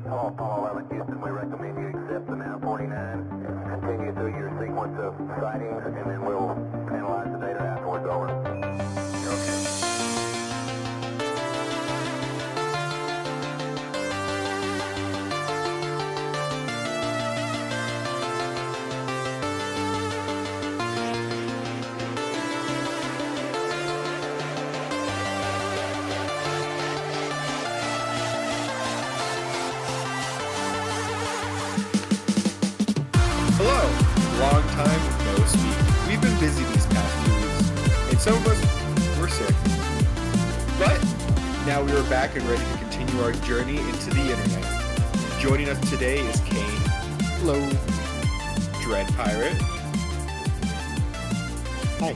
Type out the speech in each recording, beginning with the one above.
Hello, Apollo 11 Houston. We recommend you accept the nav 49. Continue through your sequence of sightings, and then we'll analyze the data afterwards. Over. Okay. Hello! Long time no speak. We've been busy these past 2 weeks, and some of us were sick. But now we are back and ready to continue our journey into the internet. Joining us today is Kain. Hello. DreadPirate. Hi.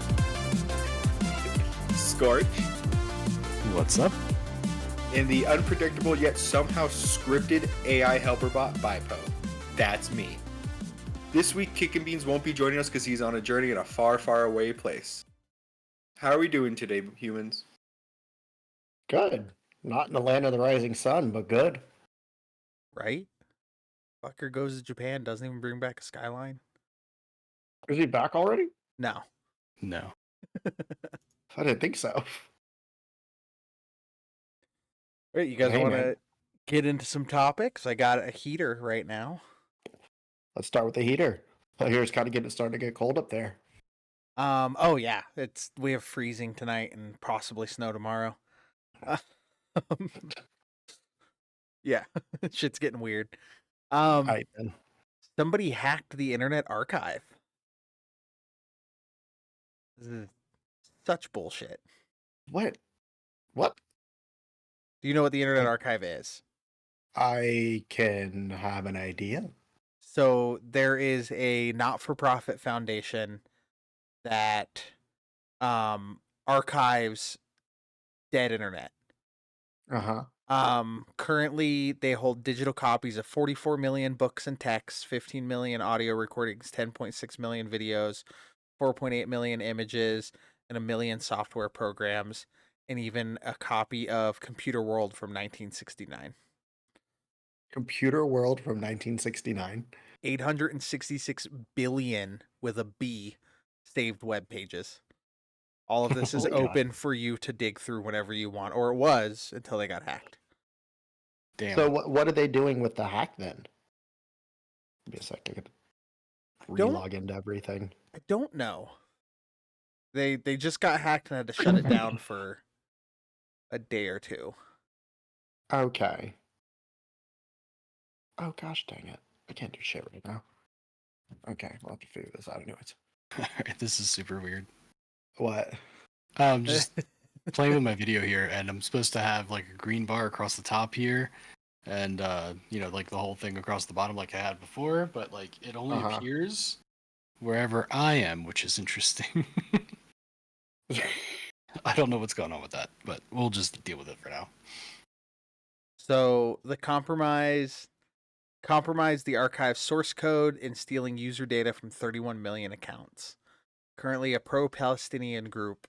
Scorch. What's up? And the unpredictable yet somehow scripted AI helper bot Bipoe. That's me. This week, KickenBeans won't be joining us because he's on a journey in a far, far away place. How are we doing today, humans? Good. Not in the land of the rising sun, but good. Right? Fucker goes to Japan, doesn't even bring back a skyline. Is he back already? No. No. I didn't think so. Right, you guys Hey, want man. to get into some topics? I got a heater right now. Let's start with the heater. Well, here it's kind of starting to get cold up there. Oh yeah, we have freezing tonight and possibly snow tomorrow. Yeah, shit's getting weird. Right, then. Somebody hacked the Internet Archive. This is such bullshit. What? Do you know what the Internet Archive is? I can have an idea. So there is a not-for-profit foundation that archives dead internet. Currently they hold digital copies of 44 million books and texts, 15 million audio recordings, 10.6 million videos, 4.8 million images, and 1 million software programs, and even a copy of Computer World from 1969. Computer World from 1969. 866 billion with a B saved web pages. All of this is Oh my God. open for you to dig through whenever you want, or it was until they got hacked. Damn. So what are they doing with the hack then? Give me a second. I could don't- relog into everything. I don't know. They just got hacked and had to shut it down for a day or two. Okay. Oh gosh dang it. I can't do shit right now. Okay, we'll have to figure this out anyways. Alright, this is super weird. What? I'm just playing with my video here, and I'm supposed to have like a green bar across the top here, and like the whole thing across the bottom like I had before, but like it only Uh-huh. appears wherever I am, which is interesting. I don't know what's going on with that, but we'll just deal with it for now. So the compromised the archive source code and stealing user data from 31 million accounts. Currently, a pro-Palestinian group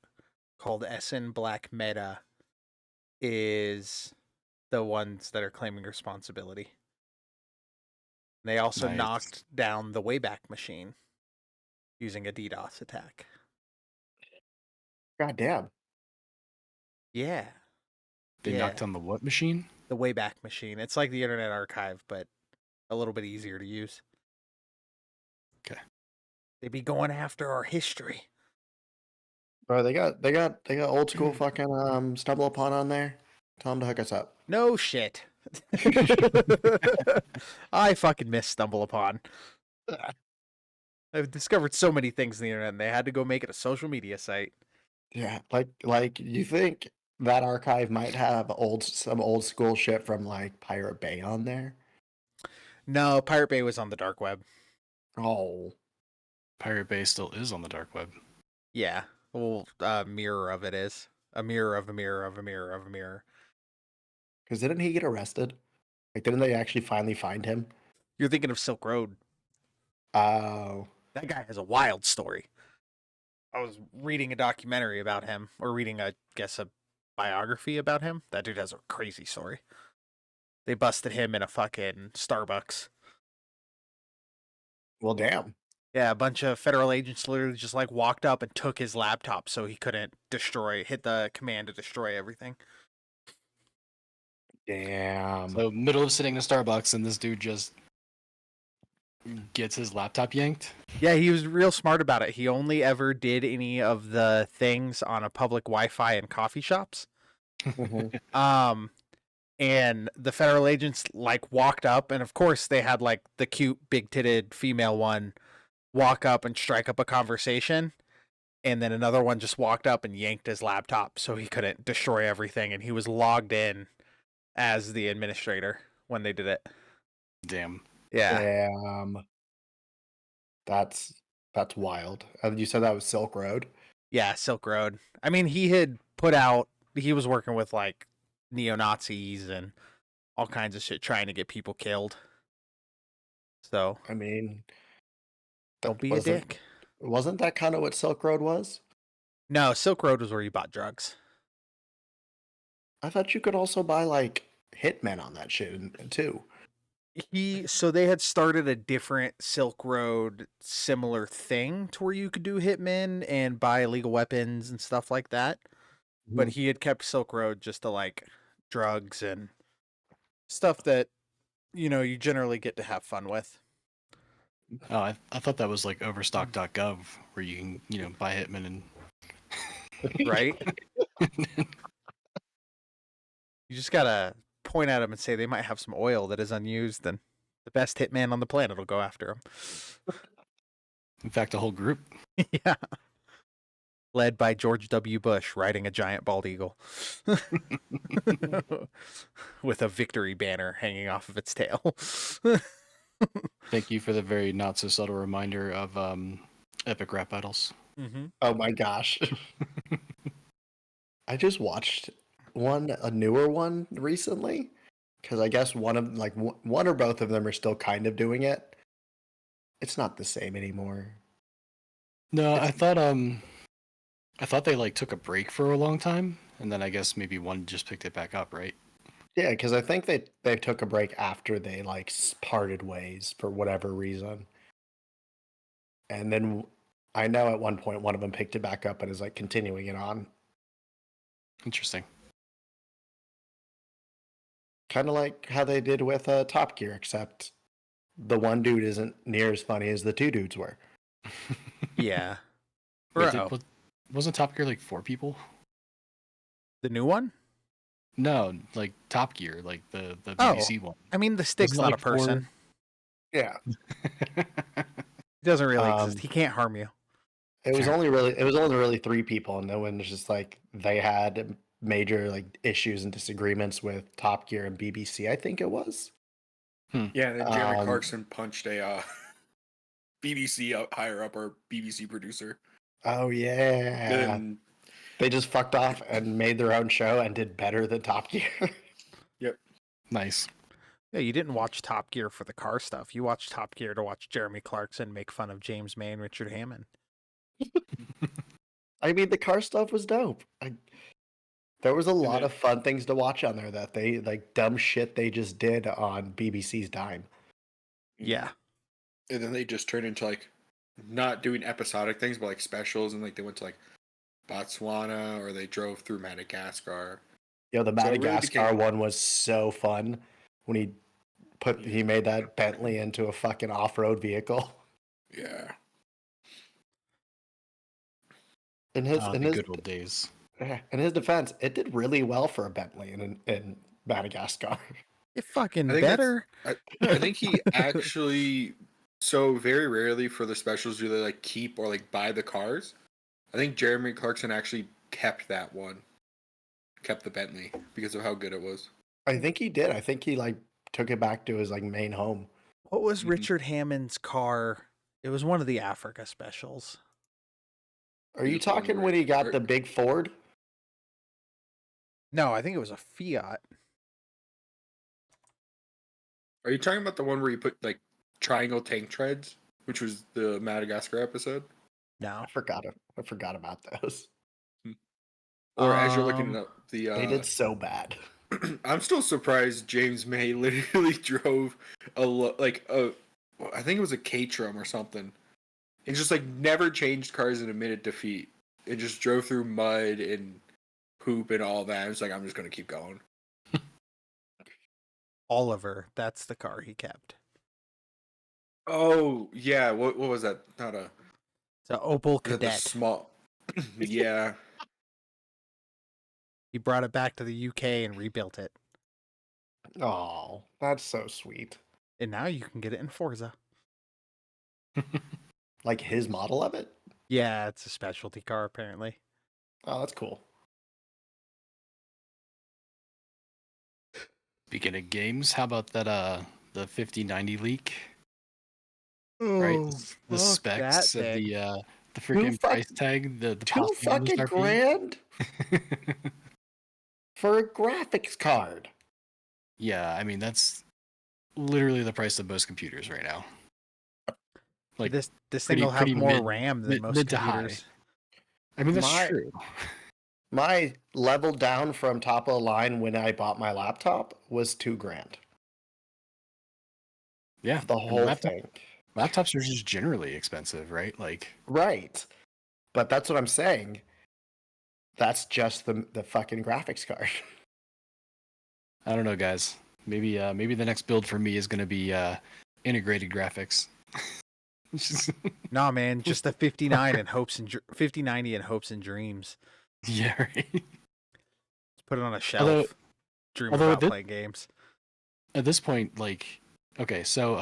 called SN Black Meta is the ones that are claiming responsibility. They also Nice. knocked down the Wayback Machine using a DDoS attack. God damn. Yeah, They Yeah. knocked on the what machine? the Wayback Machine. It's like the Internet Archive, but a little bit easier to use. Okay. They be going after our history. Bro, they got old school fucking stumble upon on there. Tell them to hook us up. No shit. I fucking miss Stumble Upon. I've discovered so many things on the internet, and they had to go make it a social media site. Yeah, like you think that archive might have some old school shit from like Pirate Bay on there? No, Pirate Bay was on the dark web. Oh, Pirate Bay still is on the dark web. Yeah. Well, mirror of it is. A mirror of a mirror of a mirror of a mirror. because didn't he get arrested? Like, didn't they actually finally find him? You're thinking of Silk Road. Oh, That guy has a wild story. I was reading a documentary about him, or reading, a biography about him. That dude has a crazy story. They busted him in a fucking Starbucks. Well, damn. Yeah, a bunch of federal agents literally just like walked up and took his laptop so he couldn't hit the command to destroy everything. Damn. So middle of sitting in a Starbucks, and this dude just gets his laptop yanked. Yeah, he was real smart about it. He only ever did any of the things on a public Wi-Fi in coffee shops. Mhm. And the federal agents like walked up, and of course they had like the cute big-titted female one walk up and strike up a conversation, and then another one just walked up and yanked his laptop so he couldn't destroy everything, and he was logged in as the administrator when they did it. Damn. Yeah. Damn. That's wild. You said that was Silk Road? Yeah, Silk Road. I mean, he was working with like neo-Nazis and all kinds of shit trying to get people killed. So, I mean, don't be a wasn't- dick. Wasn't that kind of what Silk Road was? No, Silk Road was where you bought drugs. I thought you could also buy like hitmen on that shit too. So they had started a different Silk Road similar thing to where you could do hitmen and buy illegal weapons and stuff like that. But he had kept Silk Road just to like drugs and stuff that, you generally get to have fun with. Oh, I thought that was like Overstock.gov, where you can buy hitmen and Right? You just gotta point at them and say they might have some oil that is unused, and the best hitman on the planet will go after them. in fact a whole group. Yeah. Led by George W. Bush riding a giant bald eagle with a victory banner hanging off of its tail. Thank you for the very not so subtle reminder of epic rap battles. Mm-hmm. Oh my gosh. I just watched a newer one recently, because I guess one or both of them are still kind of doing it. It's not the same anymore. No, I thought they like took a break for a long time, and then I guess maybe one just picked it back up, right? Yeah, because I think they took a break after they like parted ways for whatever reason. And then I know at one point one of them picked it back up and is like continuing it on. Interesting. Kind of like how they did with Top Gear, except the one dude isn't near as funny as the two dudes were. Yeah. Wait, Bro. wasn't Top Gear like 4 people? The new one? No, like Top Gear, like the BBC one. I mean, the stick's Wasn't it not like a person. Yeah. He doesn't really exist. He can't harm you. It was Fair. only really 3 people, and then when it's just like they had major like issues and disagreements with Top Gear and BBC, I think it was. Yeah, and then Jeremy Um, Clarkson punched a BBC higher up, or BBC producer. Oh yeah. And They just fucked off and made their own show and did better than Top Gear. Nice. Yeah, you didn't watch Top Gear for the car stuff. You watched Top Gear to watch Jeremy Clarkson make fun of James May and Richard Hammond. I mean, the car stuff was dope. There was a lot then- of fun things to watch on there that they like dumb shit they just did on BBC's dime. Yeah. And then they just turned into like not doing episodic things, but like specials, and like they went to like Botswana, or they drove through Madagascar. Yo, the So it really Madagascar became- one was so fun when he made that Bentley into a fucking off-road vehicle. Yeah. In his The good old days. in his defense, it did really well for a Bentley in Madagascar. It fucking I think that's- better. I think he actually, so very rarely for the specials do they like keep or like buy the cars. I think Jeremy Clarkson actually kept that one, kept the Bentley because of how good it was. I think he did. I think he like took it back to his like main home. What was Mhm. Richard Hammond's car? It was one of the Africa specials. Are you He's the one talking where- when he got where- the big Ford? No, I think it was a Fiat. Are you talking about the one where you put like triangle tank treads, which was the Madagascar episode? No. I forgot about those. Or as you're looking up the They did so bad. I'm still surprised James May literally drove I think it was a Caterham or something. And just like never changed cars in a minute to feet. It just drove through mud and poop and all that. It's like I'm just gonna keep going. Oliver, that's the car he kept. Oh yeah, what was that? Not a It's an Opel the Cadet. small. Yeah. He brought it back to the UK and rebuilt it. Oh, that's so sweet. And now you can get it in Forza. Like his model of it? Yeah, it's a specialty car apparently. Oh, that's cool. Speaking of games, how about that the 5090 leak? Oh, Right? The fuck specs that of thing. the freaking fuck- price tag, the 2 possible fucking MSRP. grand for a graphics card. Yeah, I mean that's literally the price of most computers right now. Like This thing pretty- will have pretty more mid- RAM than mid- most mid to high. computers. I mean that's My- true. My level down from top of the line when I bought my laptop was 2 grand. Yeah, The and whole thing. laptops are just generally expensive, right? Like Right. But that's what I'm saying. That's just the fucking graphics card. I don't know, guys. Maybe the next build for me is going to be integrated graphics. Nah, man, just the 59 and 5090 and hopes and dreams. Yeah, right. Let's put it on a shelf. Dream although about this- playing games. At this point, like, okay, so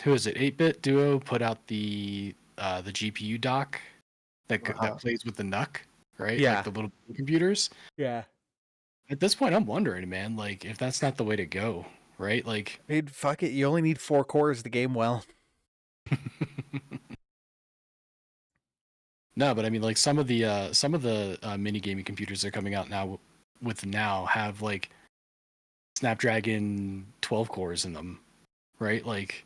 who is it? 8-Bit Duo put out the GPU dock that that plays with the NUC, right? Yeah. Like the little computers. Yeah. At this point, I'm wondering, man, like if that's not the way to go, right? Like, Dude, fuck it. You only need 4 cores to game well. no, but I mean, like some of the mini gaming computers that are coming out now have like Snapdragon 12 cores in them, right? Like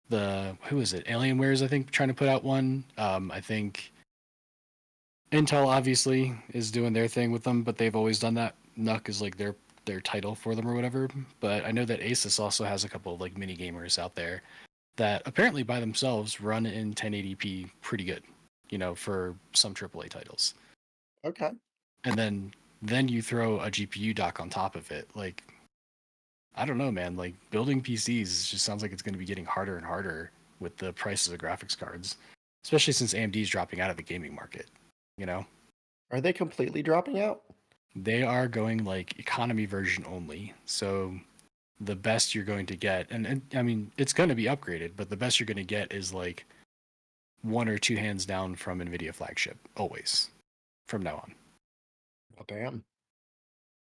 who is it? Alienware's I think trying to put out one. I think Intel obviously is doing their thing with them, but they've always done that. NUC is like their title for them or whatever. But I know that Asus also has a couple of like mini gamers out there that apparently by themselves run in 1080p pretty good, you know, for some AAA titles. Okay. And then you throw a GPU dock on top of it. Like, I don't know, man. Like building PCs just sounds like it's going to be getting harder and harder with the prices of graphics cards, especially since AMD is dropping out of the gaming market. You know, Are they completely dropping out? they are going like economy version only. So the best you're going to get, and I mean, it's going to be upgraded, but the best you're going to get is like 1 or 2 hands down from NVIDIA flagship, always, from now on. Oh, damn.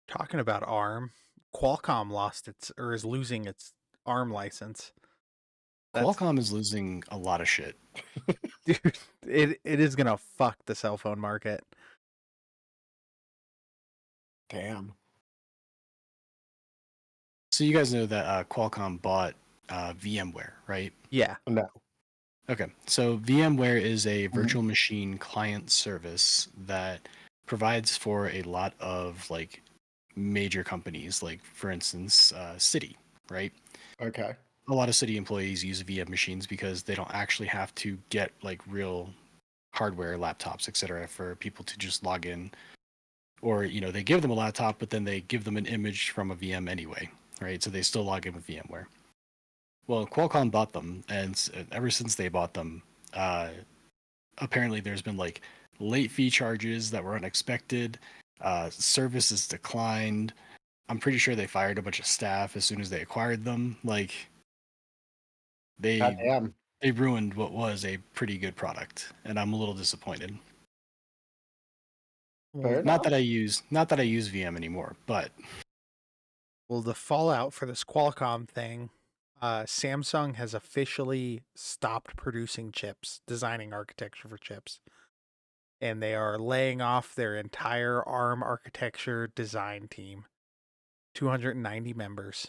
Talking about ARM, Qualcomm is losing its ARM license. Qualcomm is losing a lot of shit. Dude, it is gonna fuck the cell phone market. Damn. So you guys know that Qualcomm bought VMware, right? Yeah. No. Okay, so VMware is a virtual machine client service that provides for a lot of like major companies, like for instance, Citi, right? Okay. A lot of Citi employees use VM machines because they don't actually have to get like real hardware, laptops, etc., for people to just log in. Or, you know, they give them a laptop, but then they give them an image from a VM anyway, right? So they still log in with VMware. Well, Qualcomm bought them, and ever since they bought them, apparently there's been like late fee charges that were unexpected. Service has declined. I'm pretty sure they fired a bunch of staff as soon as they acquired them. Like Goddamn. they ruined what was a pretty good product, and I'm a little disappointed. Fair Not enough. that I use VM anymore, but Well, the fallout for this Qualcomm thing, Samsung has officially stopped producing chips, designing architecture for chips. And they are laying off their entire ARM architecture design team. 290 members.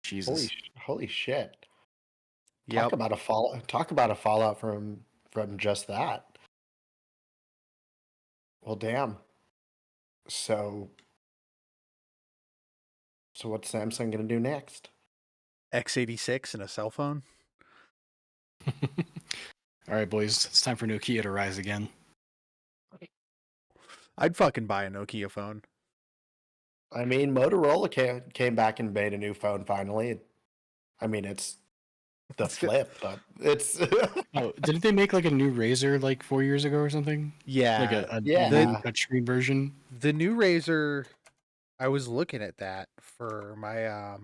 Jesus. Holy shit. Yep. Talk about a fallout from just that. Well, damn. So So what's Samsung gonna do next? X86 and a cell phone. All right, boys, it's time for Nokia to rise again. I'd fucking buy a Nokia phone. I mean, Motorola came back and made a new phone finally. I mean, it's the flip, but it's Oh, didn't they make like a new Razor like 4 years ago or something? Yeah. Like a Yeah. new touchscreen version. The new Razor, I was looking at that for my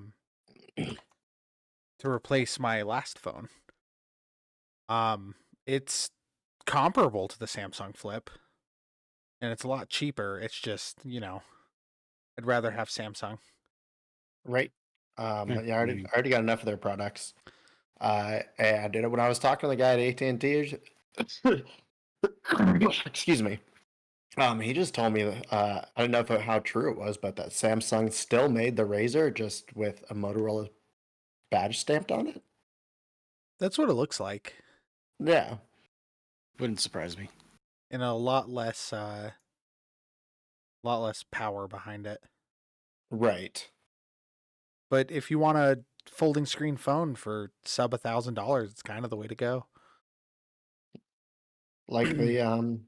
to replace my last phone. It's comparable to the Samsung Flip, and it's a lot cheaper. It's just, I'd rather have Samsung. right. Yeah, But yeah, I maybe. already got enough of their products. And when I was talking to the guy at AT&T, excuse me, he just told me that I don't know how true it was, but that Samsung still made the Razor just with a Motorola badge stamped on it. That's what it looks like, Yeah, Wouldn't surprise me. and a lot less power behind it. right. But if you want a folding screen phone for sub $1,000, it's kind of the way to go. Like the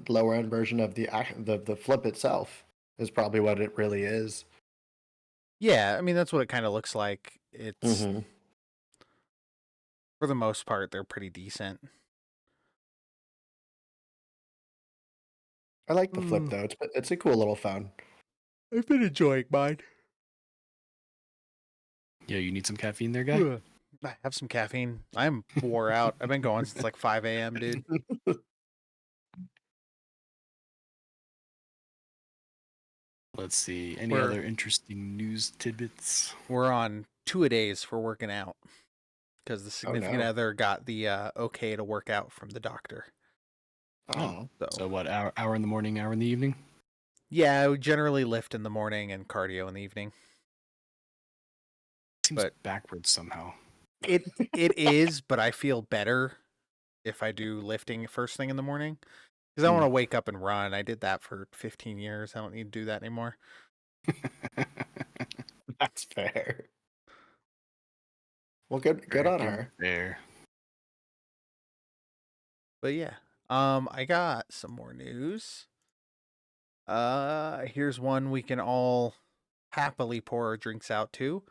lower end version of the Flip itself is probably what it really is. Yeah, I mean that's what it kind of looks like. It's Mm-hmm. for the most part they're pretty decent. I like the Flip though. It's a cool little phone. I've been enjoying mine. Yeah, you need some caffeine there, guy? I have some caffeine. I'm wore out. I've been going since like 5 a.m., dude. Let's see. Any We're- other interesting news tidbits? We're on 2-a-days for working out because the significant no. other got the okay to work out from the doctor. Oh, So what, hour in the morning, hour in the evening? Yeah, we generally lift in the morning and cardio in the evening. Seems But- backwards somehow. It is, but I feel better if I do lifting first thing in the morning because I want to wake up and run. I did that for 15 years. I don't need to do that anymore. that's fair. Well, good on her. There. But yeah, I got some more news. Here's one we can all happily pour our drinks out to.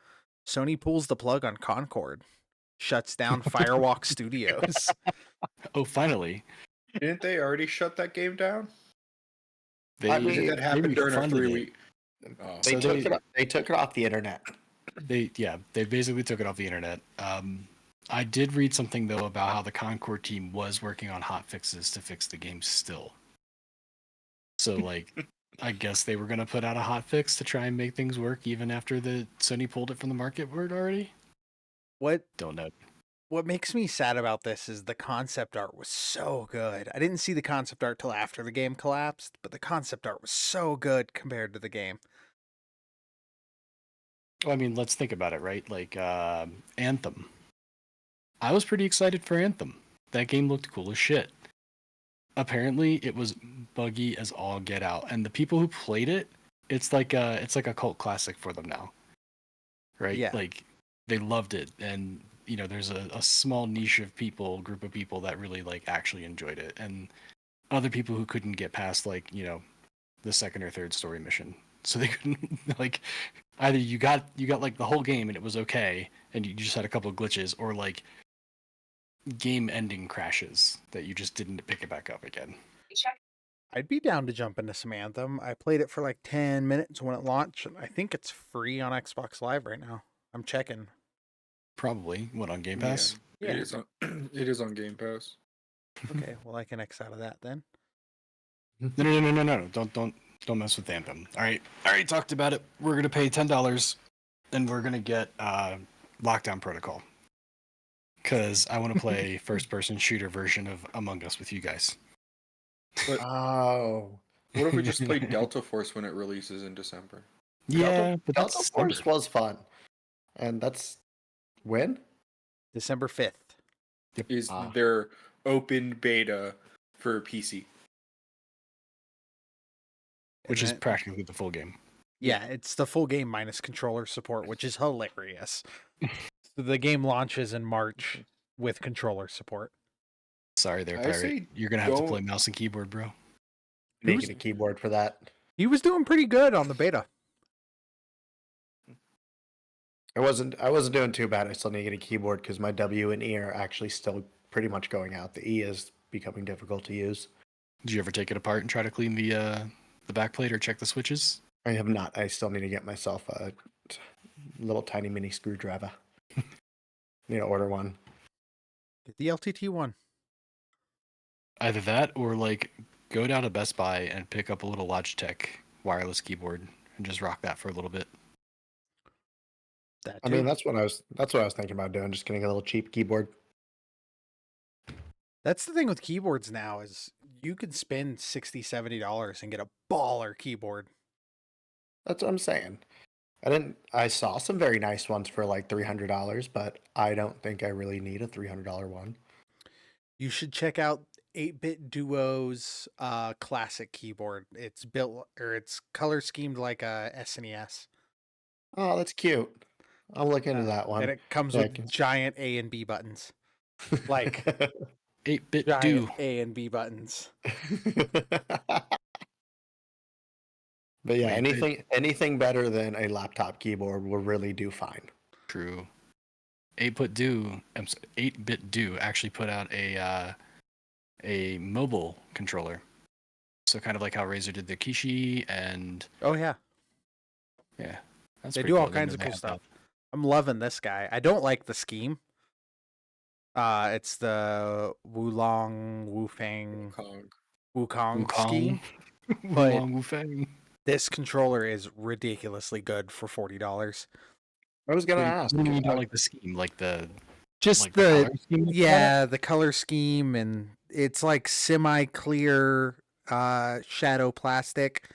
Sony pulls the plug on Concord, shuts down Firewalk Studios. Oh, finally. Didn't they already shut that game down? I mean, That happened during a refunded 3 it. week. Oh. They took it off the internet. They basically took it off the internet. I did read something though about how the Concord team was working on hot fixes to fix the game still. So like, I guess they were gonna put out a hot fix to try and make things work even after the Sony pulled it from the market word already. Don't know. What makes me sad about this is the concept art was so good. I didn't see the concept art till after the game collapsed, but the concept art was so good compared to the game. Well, I mean, let's think about it, right? Like Anthem. I was pretty excited for Anthem. That game looked cool as shit. Apparently, it was buggy as all get out, and the people who played it, it's like a cult classic for them now, right? Yeah. Like they loved it, and there's a small niche of group of people that really like actually enjoyed it, and other people who couldn't get past like the second or third story mission, so they couldn't like either you got like the whole game and it was okay, and you just had a couple of glitches, or like game ending crashes that you just didn't pick it back up again. I'd be down to jump into some Anthem. I played it for like 10 minutes when it launched, and I think it's free on Xbox Live right now. I'm checking. Probably. What, on Game Pass? Yeah. It is on Game Pass. Okay, well I can X out of that then. No. Don't mess with Anthem. All right. I already talked about it. We're gonna pay $10 and we're gonna get Lockdown Protocol. Because I want to play first person shooter version of Among Us with you guys. Oh, What if we just play Delta Force when it releases in December? Yeah, but Delta that's Force was fun, and that's when. December 5th. Is Ah. their open beta for PC? which And is then- practically the full game. Yeah, it's the full game minus controller support, which is hilarious. So the game launches in March with controller support. Sorry there, I Pirate. say You're gonna have to play don't- mouse and keyboard, bro. Making a keyboard for that. He was doing pretty good on the beta. I wasn't doing too bad. I still need to get a keyboard because my W and E are actually still pretty much going out. The E is becoming difficult to use. Did you ever take it apart and try to clean the backplate or check the switches? I have not. I still need to get myself a little tiny mini screwdriver. Need to order one. Get the LTT one. Either that or like go down to Best Buy and pick up a little Logitech wireless keyboard and just rock that for a little bit. That I mean, too. that's what I was thinking about doing. Just getting a little cheap keyboard. That's the thing with keyboards now is you could spend $60, $70 and get a baller keyboard. That's what I'm saying. I saw some very nice ones for like $300, but I don't think I really need a $300 one. You should check out 8-Bit Duo's classic keyboard. It's built or it's color schemed like a SNES. Oh, that's cute. I'll look into that one. And it comes Yeah, with giant A and B buttons. Like 8-bit giant do. A and B buttons. But yeah, Wait, anything better than a laptop keyboard will really do fine. True. 8-bit do actually put out a mobile controller. So kind of like how Razer did the Kishi and Oh yeah. yeah. That's They pretty do all cool. Then kinds of they cool have stuff. I'm loving this guy. I don't like the scheme. It's the Wufang Wukong Wukong. scheme. But But Wufang. this controller is ridiculously good for $40. I was gonna ask. What do you mean you don't like the scheme? Like the Just like the color scheme? yeah, the color scheme, and it's like semi-clear shadow plastic,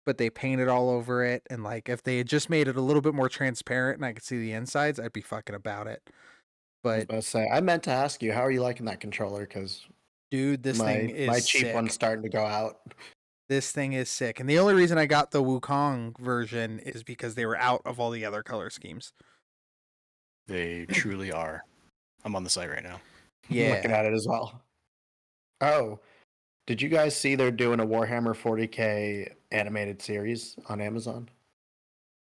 but they painted all over it. And like if they had just made it a little bit more transparent and I could see the insides, I'd be fucking about it. I was But about to say, I meant to ask you, how are you liking that controller? Because dude, this thing is my cheap sick. one's starting to go out. This thing is sick. And the only reason I got the Wukong version is because they were out of all the other color schemes. They truly are. I'm on the site right now. I'm looking at it as well. Oh, did you guys see they're doing a Warhammer 40K animated series on Amazon?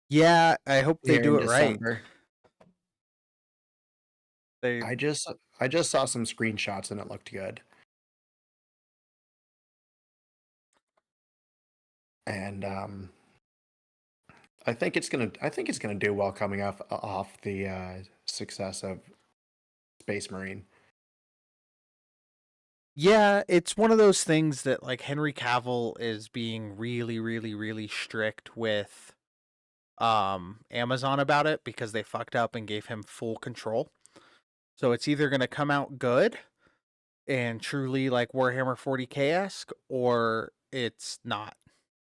Yeah, I hope they Here do in it right. December? They I just saw some screenshots and it looked good. And I think it's gonna do well coming off the success of Space Marine. Yeah, it's one of those things that like Henry Cavill is being really, really, really strict with Amazon about it because they fucked up and gave him full control. So it's either gonna come out good and truly like Warhammer 40K-esque, or it's not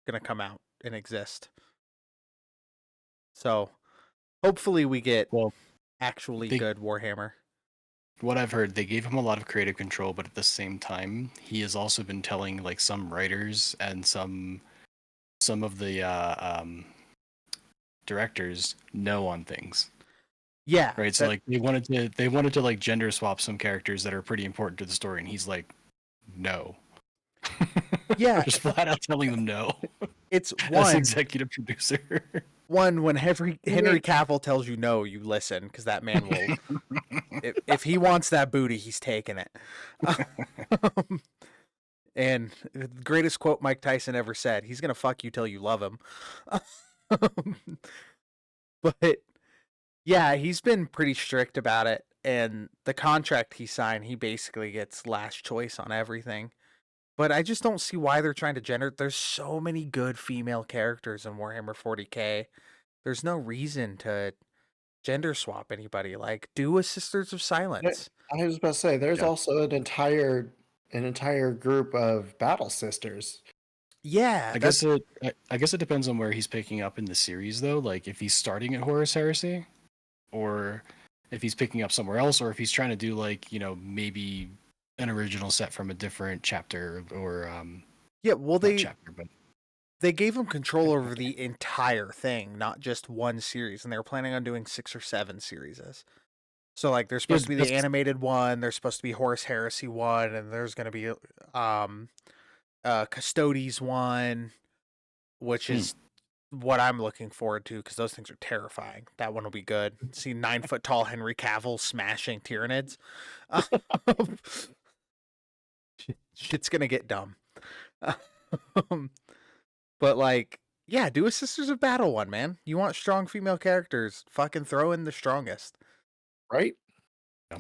gonna come out and exist. So hopefully we get Well, actually they- good Warhammer. What I've heard, they gave him a lot of creative control, but at the same time, he has also been telling like some writers and some of the directors no on things. Yeah. Right. So like they wanted to like gender swap some characters that are pretty important to the story, and he's like, no. Yeah. Just flat out telling them no. It's As one executive producer. when Henry Cavill tells you no, you listen, because that man will. if he wants that booty, he's taking it. And the greatest quote Mike Tyson ever said: "He's gonna fuck you till you love him." But yeah, he's been pretty strict about it, and the contract he signed, he basically gets last choice on everything. But I just don't see why they're trying to gender. There's so many good female characters in Warhammer 40K. There's no reason to gender swap anybody. Like, do a Sisters of Silence. I was about to say, there's Yeah. also an entire group of battle sisters. Yeah, I guess it depends on where he's picking up in the series, though. Like if he's starting at Horus Heresy, or if he's picking up somewhere else, or if he's trying to do like maybe an original set from a different chapter or yeah. Well, not chapter, but they gave him control over the entire thing, not just one series, and they were planning on doing 6 or 7 series. So like there's supposed to be the animated one, there's supposed to be Horus Heresy one, and there's gonna be Custodes one, which is what I'm looking forward to because those things are terrifying. That one will be good. See 9-foot tall Henry Cavill smashing Tyranids. Shit's gonna get dumb. But like, yeah, do a Sisters of Battle one, man. You want strong female characters? Fucking throw in the strongest. Right? Yeah.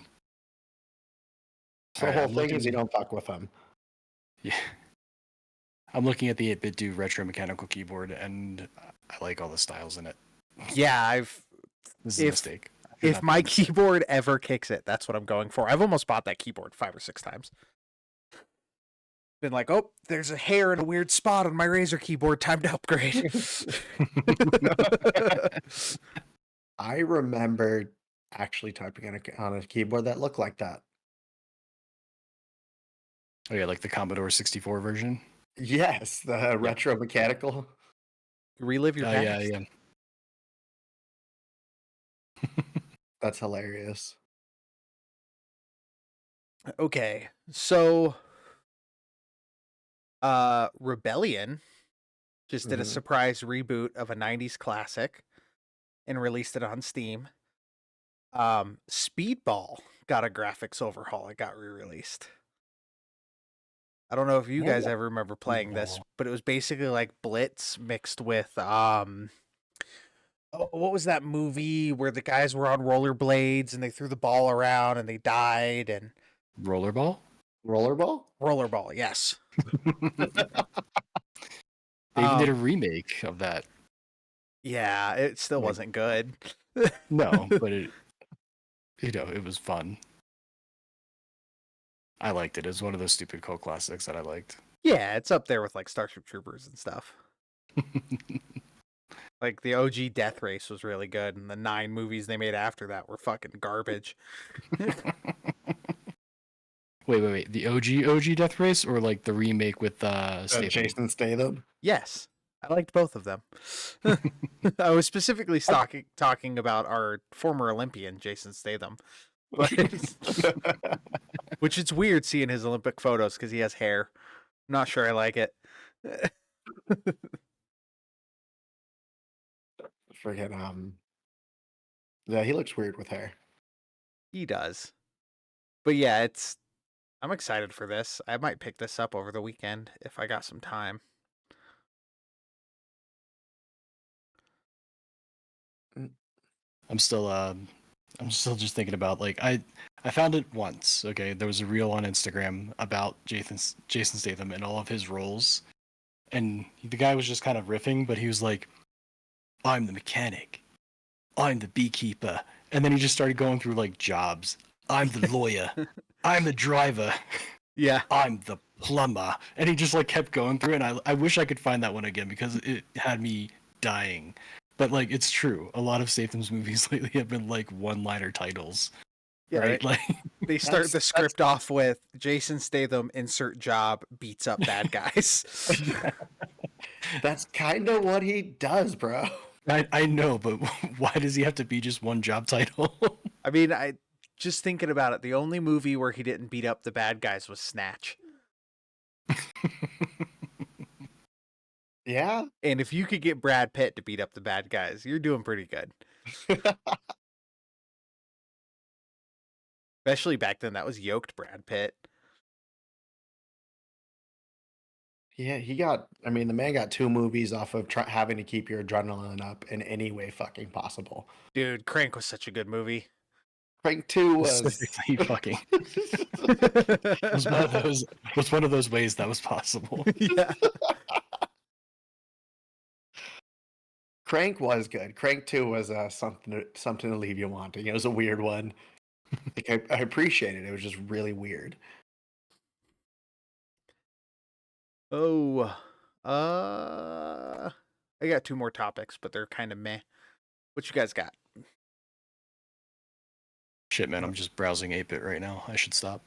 So the whole thing is you don't fuck with them. Yeah. I'm looking at the 8-bit do retro mechanical keyboard, and I like all the styles in it. Yeah, This is a mistake. If my keyboard ever kicks it, that's what I'm going for. I've almost bought that keyboard 5 or 6 times. Been like, oh, there's a hair in a weird spot on my Razer keyboard. Time to upgrade. I remember actually typing on a keyboard that looked like that. Oh yeah, like the Commodore 64 version. Yes, the retro mechanical. Relive your past. Yeah. That's hilarious. Okay, so Rebellion just did a surprise reboot of a 90s classic and released it on Steam. Speedball got a graphics overhaul. It got re-released. I don't know if you guys ever remember playing this, but it was basically like Blitz mixed with what was that movie where the guys were on rollerblades and they threw the ball around and they died? And Rollerball? Rollerball, yes. They even did a remake of that. Yeah, it still wasn't good. No, but it was fun. I liked it. It was one of those stupid cult classics that I liked. Yeah, it's up there with like Starship Troopers and stuff. Like the OG Death Race was really good, and the 9 movies they made after that were fucking garbage. Wait. The OG Death Race, or like the remake with Jason Statham? Yes, I liked both of them. I was specifically talking about our former Olympian, Jason Statham. Which it's weird seeing his Olympic photos because he has hair. I'm not sure I like it. Freaking yeah, he looks weird with hair. He does. But yeah, I'm excited for this. I might pick this up over the weekend if I got some time. I'm still just thinking about, like, I found it once. Okay, there was a reel on Instagram about Jason Statham and all of his roles, and the guy was just kind of riffing, but he was like, "I'm the mechanic, I'm the beekeeper," and then he just started going through like jobs. I'm the lawyer, I'm the driver, Yeah, I'm the plumber, and he just like kept going through it. And I wish I could find that one again because it had me dying. But like, it's true. A lot of Statham's movies lately have been like one-liner titles. yeah. Right? Like They start the script off with Jason Statham insert job beats up bad guys. That's kind of what he does, bro. I know, but why does he have to be just one job title? I mean, I just thinking about it, the only movie where he didn't beat up the bad guys was Snatch. Yeah. And if you could get Brad Pitt to beat up the bad guys, you're doing pretty good. Especially back then, that was yoked Brad Pitt. Yeah, I mean, the man got 2 movies off of having to keep your adrenaline up in any way fucking possible. Dude, Crank was such a good movie. Crank 2 was... Specifically fucking. It was one of those ways that was possible. Yeah. Crank was good. Crank 2 was something to leave you wanting. It was a weird one. Like, I appreciate it. It was just really weird. Oh, I got 2 more topics, but they're kind of meh. What you guys got? Shit, man, I'm just browsing 8-bit right now. I should stop.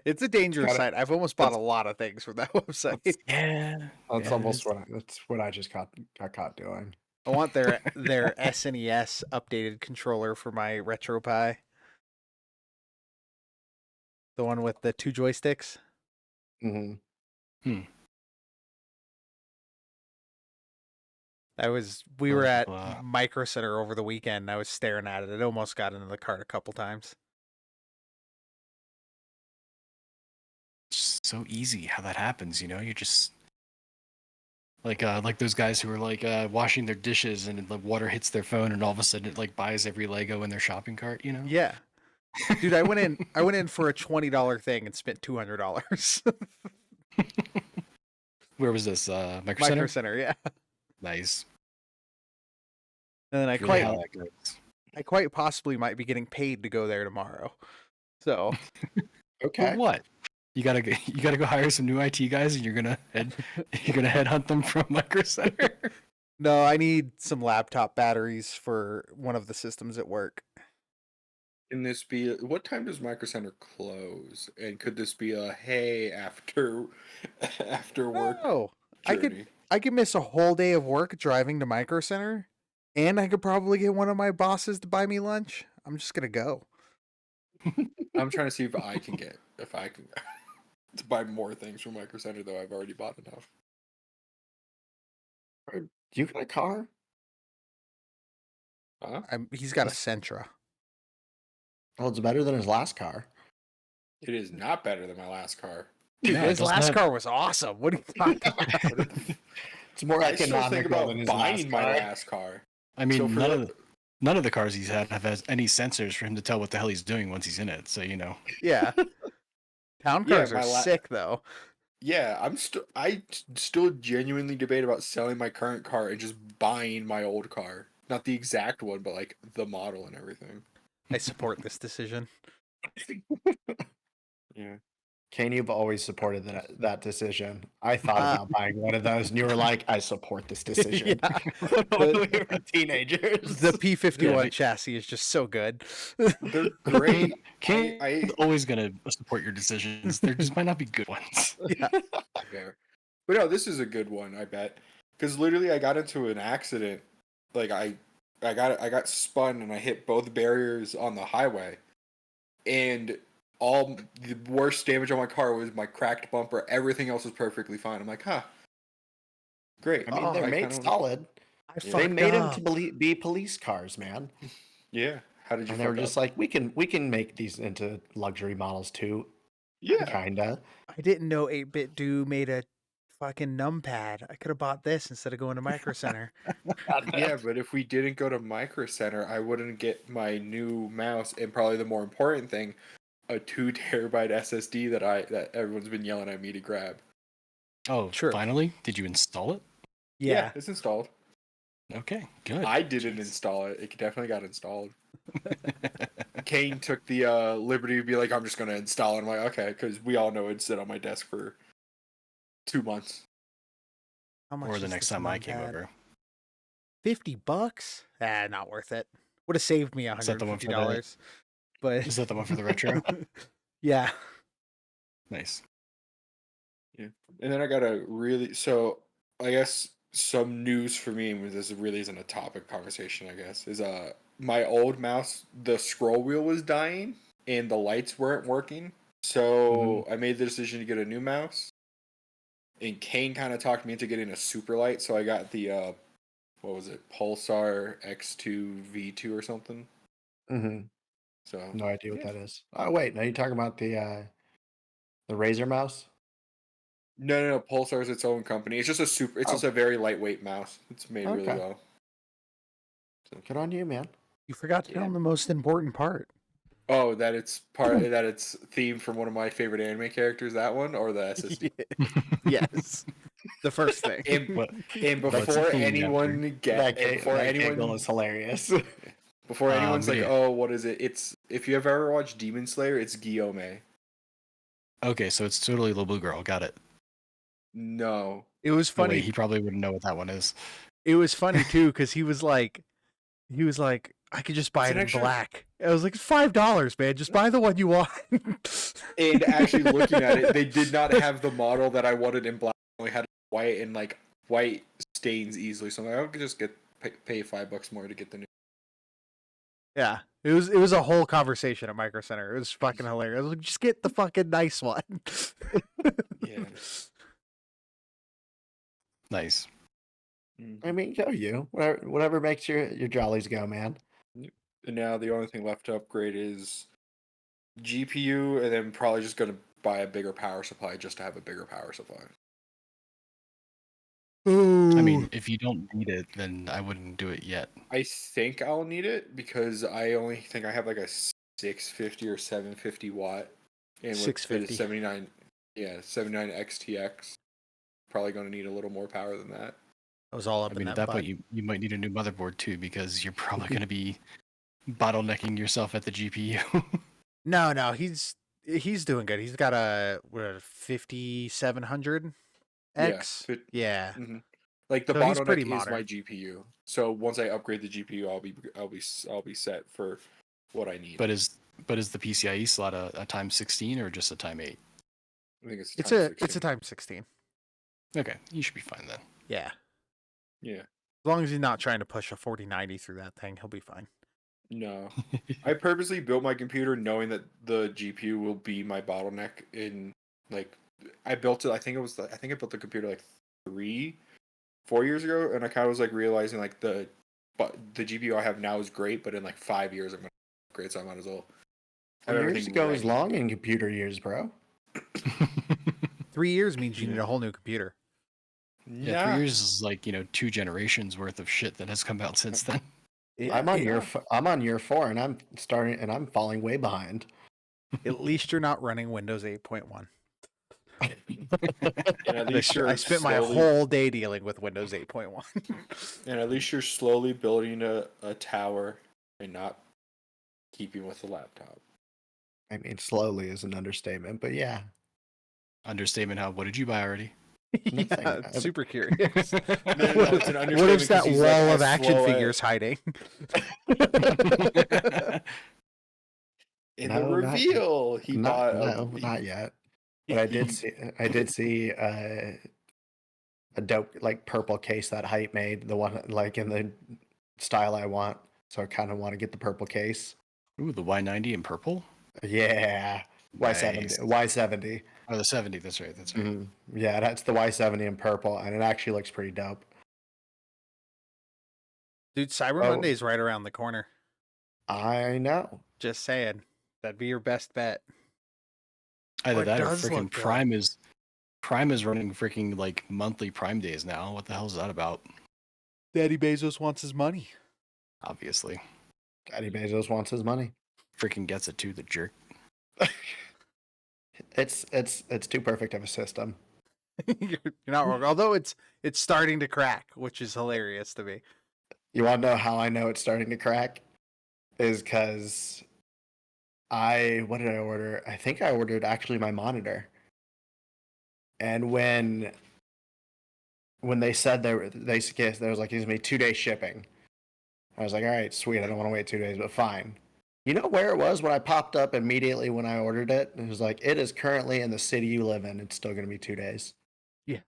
It's a dangerous Gotta- site. I've almost bought a lot of things from that website. Yeah. That's yeah, almost it's- that's what I just got caught doing. I want their SNES updated controller for my RetroPie. The one with the 2 joysticks. Hmm. We were at Blah. Micro Center over the weekend and I was staring at it. It almost got into the cart a couple times. It's so easy how that happens, you know? You're just like those guys who are like washing their dishes and the water hits their phone and all of a sudden it like buys every Lego in their shopping cart, you know? Yeah. Dude, I went in for a $20 thing and spent $200. Where was this? Micro Micro Center? Center, yeah. Nice. And then Really how that goes. I quite possibly might be getting paid to go there tomorrow. So Okay. For what? You gotta go hire some new IT guys and you're gonna headhunt them from Micro Center. no, I need some laptop batteries for one of the systems at work. Can this be? What time does Micro Center close? And could this be a hey after work Oh, journey? I could miss a whole day of work driving to Micro Center, and I could probably get one of my bosses to buy me lunch. I'm just gonna go. I'm trying to see if I can to buy more things from Micro Center, though I've already bought enough. Do you got a car? Huh? He's got a Sentra. Well, it's better than his last car. It is not better than my last car. Dude, No, his doesn't last that- car was awesome. What are you talking about? It's more I still think economical about than his last buying my car. last car. I mean, So for none of the cars he's had have any sensors for him to tell what the hell he's doing once he's in it. So you know. Yeah. Town Yeah, cars my are sick though. Yeah, I still genuinely debate about selling my current car and just buying my old car. Not the exact one, but like the model and everything. I support this decision. Yeah. Kain, you've always supported that decision. I thought about buying one of those, and you were like, "I support this decision." Yeah. When we were teenagers. The P51 Yeah. chassis is just so good. They're great. Kane's I always gonna support your decisions. There just might not be good ones. fair. But no, this is a good one, I bet. Because literally I got into an accident. Like I got spun and I hit both barriers on the highway. And all the worst damage on my car was my cracked bumper. Everything else was perfectly fine. I'm like, huh. Great. I mean, Oh, they're I made kinda- solid. I They fucked made them up. to be police cars, man. Yeah. How did you And they were fuck just up? like, we can make these into luxury models too, Yeah. kinda. I didn't know 8-Bit Do made a fucking numpad. I could have bought this instead of going to Micro Center. Yeah, but if we didn't go to Micro Center, I wouldn't get my new mouse, and probably the more important thing, a 2 terabyte SSD that everyone's been yelling at me to grab. Oh, Sure. finally? Did you install it? Yeah. It's installed. Okay, good. I didn't install it. It definitely got installed. Kane took the liberty to be like, I'm just gonna install it. I'm like, okay, because we all know it'd sit on my desk for 2 months. How much Or is the next this time I came numpad? over. $50? Not worth it. Would have saved me Is that the one for $150. But Is that the one for the retro? yeah. Nice. And then I got so I guess some news for me, and this really isn't a topic conversation, I guess, is my old mouse, the scroll wheel was dying and the lights weren't working. So I made the decision to get a new mouse. And Kane kind of talked me into getting a super light, so I got the what was it, Pulsar X2 V2 or something. Mm-hmm. So No idea what yeah. that is. Oh wait, now you're talking about the Razer mouse? No, Pulsar is its own company. It's just just a very lightweight mouse. It's made really Okay. well. Good on you, man. You forgot to tell him the most important part. Oh, that it's themed from one of my favorite anime characters. That one or the SSD. Yes. The first thing. And, What? and What's the before theme anyone That before giggle anyone is hilarious. before anyone's like, yeah. oh, what is it? It's if you have ever watched Demon Slayer, it's Guillaume. Okay, so it's totally the blue girl. Got it. No. It was Funny. funny. He probably wouldn't know what that one is. It was funny too because he was like, I could just buy It's it an in extra- black. I was like, $5, man. Just buy the one you want. And actually looking at it, they did not have the model that I wanted in black. They only had white, and like white stains easily. So I'm like, I could just pay $5 more to get the new. Yeah, it was a whole conversation at Micro Center. It was fucking hilarious. I was like, just get the fucking nice one. Yeah. Nice. I mean, go you. Whatever makes your jollies go, man. And now the only thing left to upgrade is GPU, and then probably just gonna buy a bigger power supply just to have a bigger power supply. I mean, if you don't need it, then I wouldn't do it yet. I think I'll need it because I only think I have like a 650 or 750 watt, and with the 650. 79 XTX, probably going to need a little more power than that. I was all up I in mean, at that that butt. point, you might need a new motherboard too, because you're probably going to be bottlenecking yourself at the GPU. No, he's doing good. He's got a 5700X. Yeah. Mm-hmm. Like the So he's pretty bottleneck is modern. my GPU. So once I upgrade the GPU, I'll be set for what I need. But is the PCIe slot a times 16 or just a time 8? I think it's It's times a 16. times 16. Okay, you should be fine then. Yeah. Yeah. As long as he's not trying to push a 4090 through that thing, he'll be fine. No. I purposely built my computer knowing that the GPU will be my bottleneck in like I built it I think I built the computer like 3-4 years ago, and I kind of was like realizing like the GPU I have now is great, but in like 5 years I'm gonna upgrade, so I might as well have Years everything goes ready. long in computer years, bro. 3 years means you need a whole new computer. Yeah, 3 years is like 2 generations worth of shit that has come out since then. I'm on year 4, and I'm falling way behind. At least you're not running Windows 8.1. And at least I spent my whole day dealing with Windows 8.1. And at least you're slowly building a tower and not keeping with the laptop. I mean, slowly is an understatement, but yeah. Understatement. What did you buy already? Yeah, super curious. It's an What understatement is that 'cause he's wall like of as action slow figures hiding? In No, the reveal, he bought not yet. But I did see a dope like purple case that Hype made, the one like in the style I want. So I kind of want to get the purple case. Ooh, the Y90 in purple? Yeah, Y70, Nice. Y70. Oh, the 70. That's right. That's right. Mm-hmm. Yeah, that's the Y70 in purple, and it actually looks pretty dope. Dude, Cyber Monday is right around the corner. I know. Just saying. That'd be your best bet. Either it that or does freaking look good. Prime is running freaking like monthly Prime days now. What the hell is that about? Daddy Bezos wants his money. Obviously. Daddy Bezos wants his money. Freaking gets it too, the jerk. It's too perfect of a system. You're not wrong. Although it's starting to crack, which is hilarious to me. You want to know how I know it's starting to crack? Is because what did I order? I think I ordered actually my monitor. And when they said there was like, it's going to be 2 day shipping, I was like, all right, sweet. I don't want to wait 2 days, but fine. You know where it was when I popped up immediately when I ordered it? It was like, it is currently in the city you live in. It's still going to be 2 days. Yeah.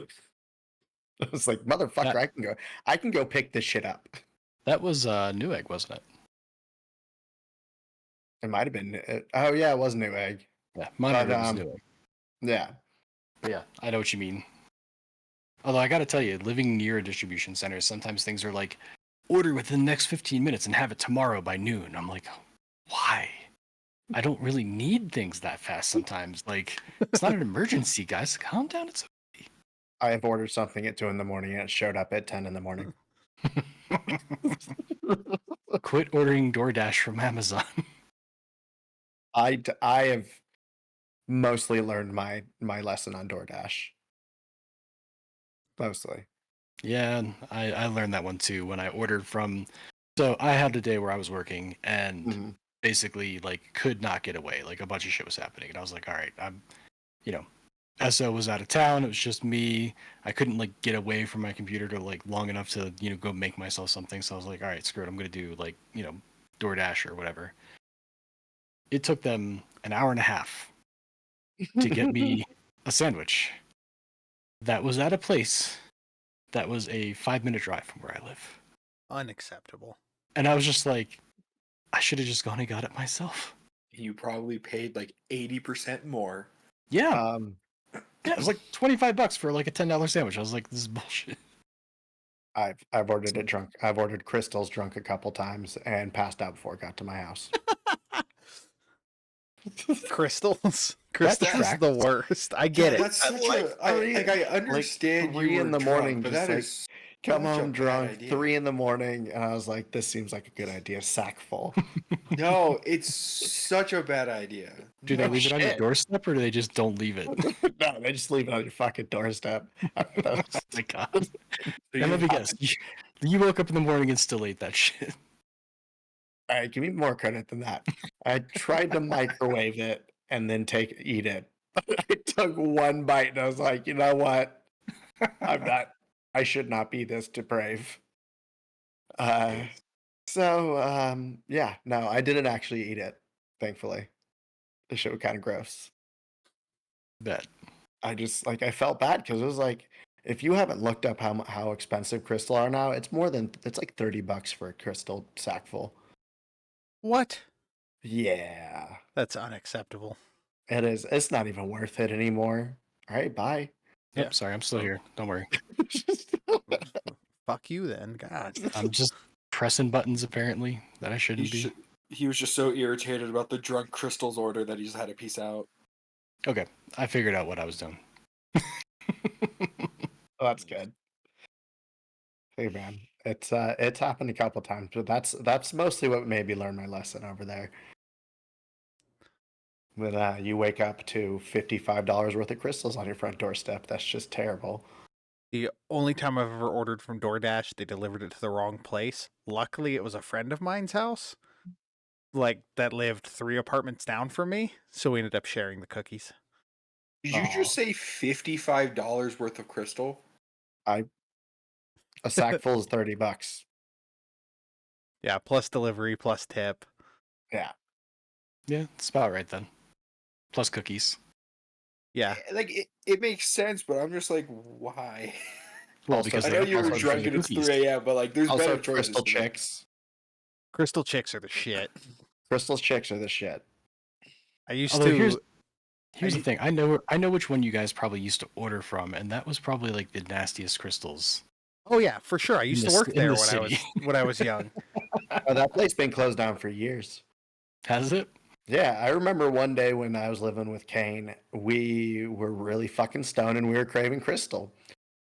I was like, motherfucker, I can go pick this shit up. That was Newegg, wasn't it? It might have been. Oh yeah, it was Newegg. Yeah, mine was um, Newegg. Yeah. But yeah, I know what you mean. Although I got to tell you, living near a distribution center, sometimes things are like, order within the next 15 minutes and have it tomorrow by noon. I'm like, why? I don't really need things that fast sometimes. Like, it's not an emergency, guys. Calm down. It's okay. I have ordered something at 2 a.m. and it showed up at 10 a.m. Quit ordering DoorDash from Amazon. I have mostly learned my lesson on DoorDash. Mostly. Yeah, I learned that one too when I ordered from. So I had a day where I was working and basically like could not get away. Like a bunch of shit was happening, and I was like, all right, I'm, SO was out of town. It was just me. I couldn't like get away from my computer to like long enough to go make myself something. So I was like, all right, screw it. I'm gonna do like DoorDash or whatever. It took them an hour and a half to get me a sandwich. That was at a place that was a 5-minute drive from where I live. Unacceptable. And I was just like, I should have just gone and got it myself. You probably paid like 80% more. Yeah. Yeah, it was like $25 for like a $10 sandwich. I was like, this is bullshit. I've ordered it drunk. I've ordered crystals drunk a couple times and passed out before it got to my house. Crystals is tracks. the worst. I get it. That's such I understand like 3 you were in the drunk, morning, but just that like is come such a home bad drunk, idea. 3 in the morning, and I was like, this seems like a good idea. Sack full. No, it's such a bad idea. Do they No leave it on your shit. doorstep or do they just don't leave it? No, they just leave it on your fucking doorstep. Oh my god. So And let me guess. You woke up in the morning and still ate that shit. All right, give me more credit than that. I tried to microwave it and then eat it. I took one bite and I was like, you know what? I should not be this depraved. Yeah, no, I didn't actually eat it, thankfully. The shit was kind of gross. Bet. I just I felt bad because it was like, if you haven't looked up how expensive crystal are now, it's like $30 for a crystal sackful. What? Yeah, That's unacceptable. it is. It's not even worth it anymore. All right, bye. Yep, Yeah. sorry, I'm still here. Don't worry. Fuck you then. God. I'm just pressing buttons apparently that I shouldn't be. He was just so irritated about the drunk crystals order that he just had to peace out. Okay, I figured out what I was doing. Oh, that's good. Hey man, it's happened a couple times, but that's mostly what made me learn my lesson over there. When you wake up to $55 worth of crystals on your front doorstep, that's just terrible. The only time I've ever ordered from DoorDash, they delivered it to the wrong place. Luckily, it was a friend of mine's house, like that lived 3 apartments down from me, so we ended up sharing the cookies. Did you just say $55 worth of crystal? A sack full is $30. Yeah, plus delivery, plus tip. Yeah. Yeah, it's about right then. Plus cookies. Yeah. Like it makes sense, but I'm just like, why? Well, Also, because I they know you were also drunk give and it's cookies. 3 a.m., but like there's Also, better choices. crystal than that. chicks. Crystal chicks are the shit. Crystal chicks are the shit. I used Although to. here's the thing. I know which one you guys probably used to order from, and that was probably like the nastiest crystals. Oh yeah, for sure. I used to work there when I was young. Oh, that place been closed down for years. Has it? Yeah, I remember one day when I was living with Kain, we were really fucking stoned and we were craving crystal.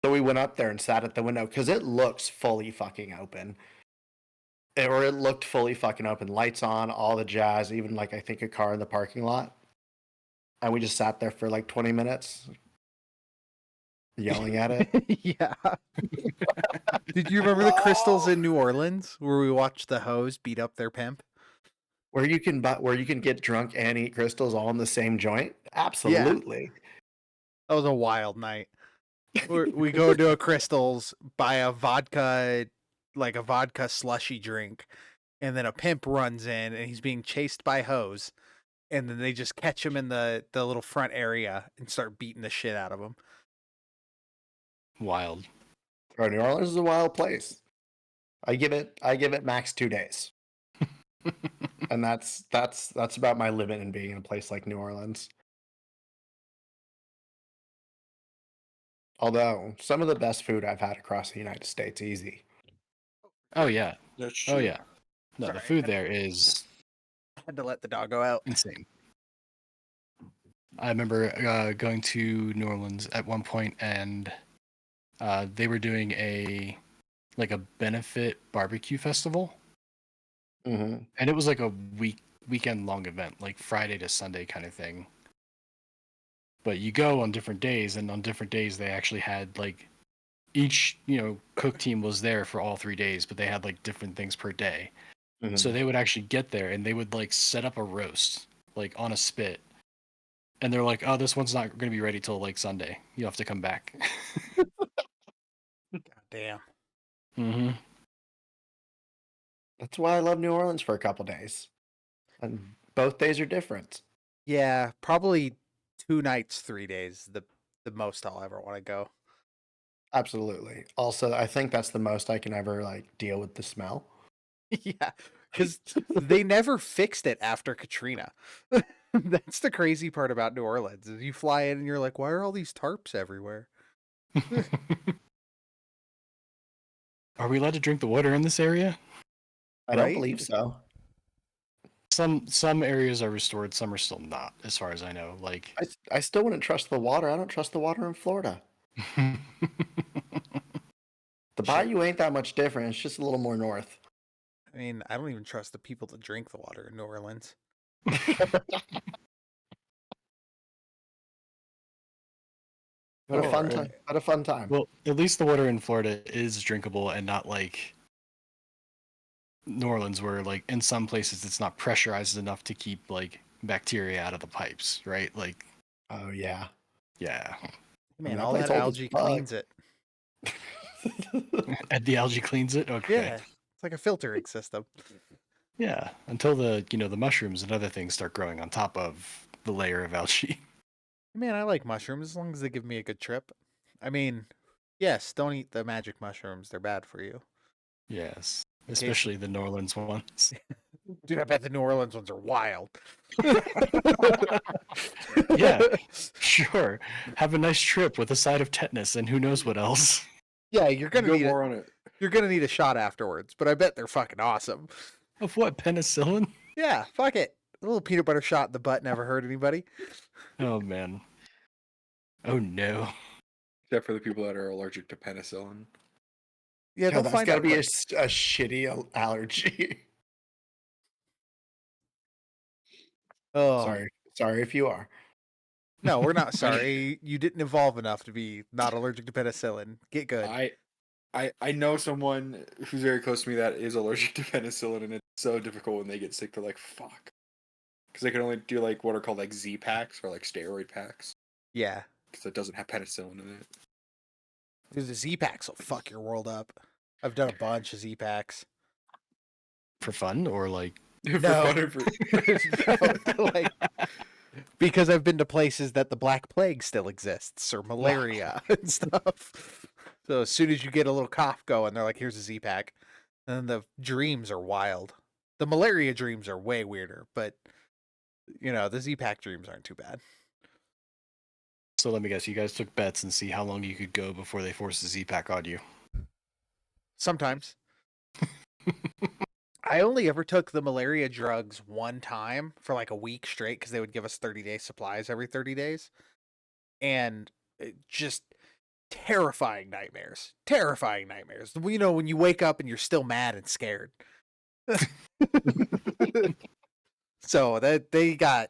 So we went up there and sat at the window because it looks fully fucking open. It looked fully fucking open. Lights on, all the jazz, even like I think a car in the parking lot. And we just sat there for like 20 minutes yelling at it. Yeah. Did you remember the crystals in New Orleans where we watched the hoes beat up their pimp? Where you can get drunk and eat crystals all in the same joint? Absolutely. That was a wild night. We go to a Crystals, buy a vodka slushy drink, and then a pimp runs in and he's being chased by hoes, and then they just catch him in the little front area and start beating the shit out of him. Wild. Bro, New Orleans is a wild place. I give it max 2 days. And that's about my limit in being in a place like New Orleans. Although some of the best food I've had across the United States, easy. Oh yeah. That's Oh true. yeah. No, Sorry, the food there is I had to let the dog go out. insane. I remember going to New Orleans at one point, and they were doing a benefit barbecue festival, Mm-hmm. and it was like a weekend long event, like Friday to Sunday kind of thing. But you go on different days, and on different days they actually had like each cook team was there for all 3 days, but they had like different things per day. Mm-hmm. So they would actually get there and they would like set up a roast like on a spit, and they're like, "Oh, this one's not going to be ready till like Sunday. You have to come back." God damn. Mm-hmm. That's why I love New Orleans for a couple days. And both days are different. Yeah, probably 2 nights, 3 days. The most I'll ever want to go. Absolutely. Also, I think that's the most I can ever like deal with the smell. Yeah, because they never fixed it after Katrina. That's the crazy part about New Orleans. Is you fly in and you're like, why are all these tarps everywhere? Are we allowed to drink the water in this area? I don't Right? believe so. Some areas are restored, some are still not, as far as I know. Like, I still wouldn't trust the water. I don't trust the water in Florida. The Shit. bayou ain't that much different. It's just a little more north. I mean, I don't even trust the people that drink the water in New Orleans. What a Oh, fun right. time. What a fun time. well, at least the water in Florida is drinkable and not like New Orleans, where like in some places it's not pressurized enough to keep like bacteria out of the pipes, right? Like, Oh yeah. yeah, Man, that all place that old as algae fuck. cleans it. and the algae cleans it. Okay, Yeah, it's like a filtering system. yeah, until the mushrooms and other things start growing on top of the layer of algae. Man, I like mushrooms as long as they give me a good trip. I mean, yes, don't eat the magic mushrooms. They're bad for you. Yes, In case- especially the New Orleans ones. Dude, I bet the New Orleans ones are wild. Yeah, sure. Have a nice trip with a side of tetanus and who knows what else. Yeah, you're gonna Go need more on it. you're gonna need a shot afterwards, but I bet they're fucking awesome. Of what, penicillin? Yeah, fuck it. A little peanut butter shot in the butt never hurt anybody. Oh man. Oh no. Except for the people that are allergic to penicillin. Yeah, Yo, they'll that's find got to out. be Quick. a shitty allergy. Oh Sorry if you are. no, we're not sorry. You didn't evolve enough to be not allergic to penicillin. Get good. I know someone who's very close to me that is allergic to penicillin, and it's so difficult when they get sick. They're like, fuck. Because they can only do like what are called like Z packs or like steroid packs. Yeah, Because it doesn't have penicillin in it. because the Z packs will fuck your world up. I've done a bunch of Z packs. For fun or like For No. fun or for... No, like, because I've been to places that the Black Plague still exists or malaria and stuff. So as soon as you get a little cough going, they're like, "Here's a Z pack," and the dreams are wild. The malaria dreams are way weirder, but the Z pack dreams aren't too bad. so let me guess, you guys took bets and see how long you could go before they forced the Z pack on you. Sometimes. I only ever took the malaria drugs one time for like a week straight because they would give us 30-day supplies every 30 days. And it just terrifying nightmares. Terrifying nightmares. When you wake up and you're still mad and scared. So that they got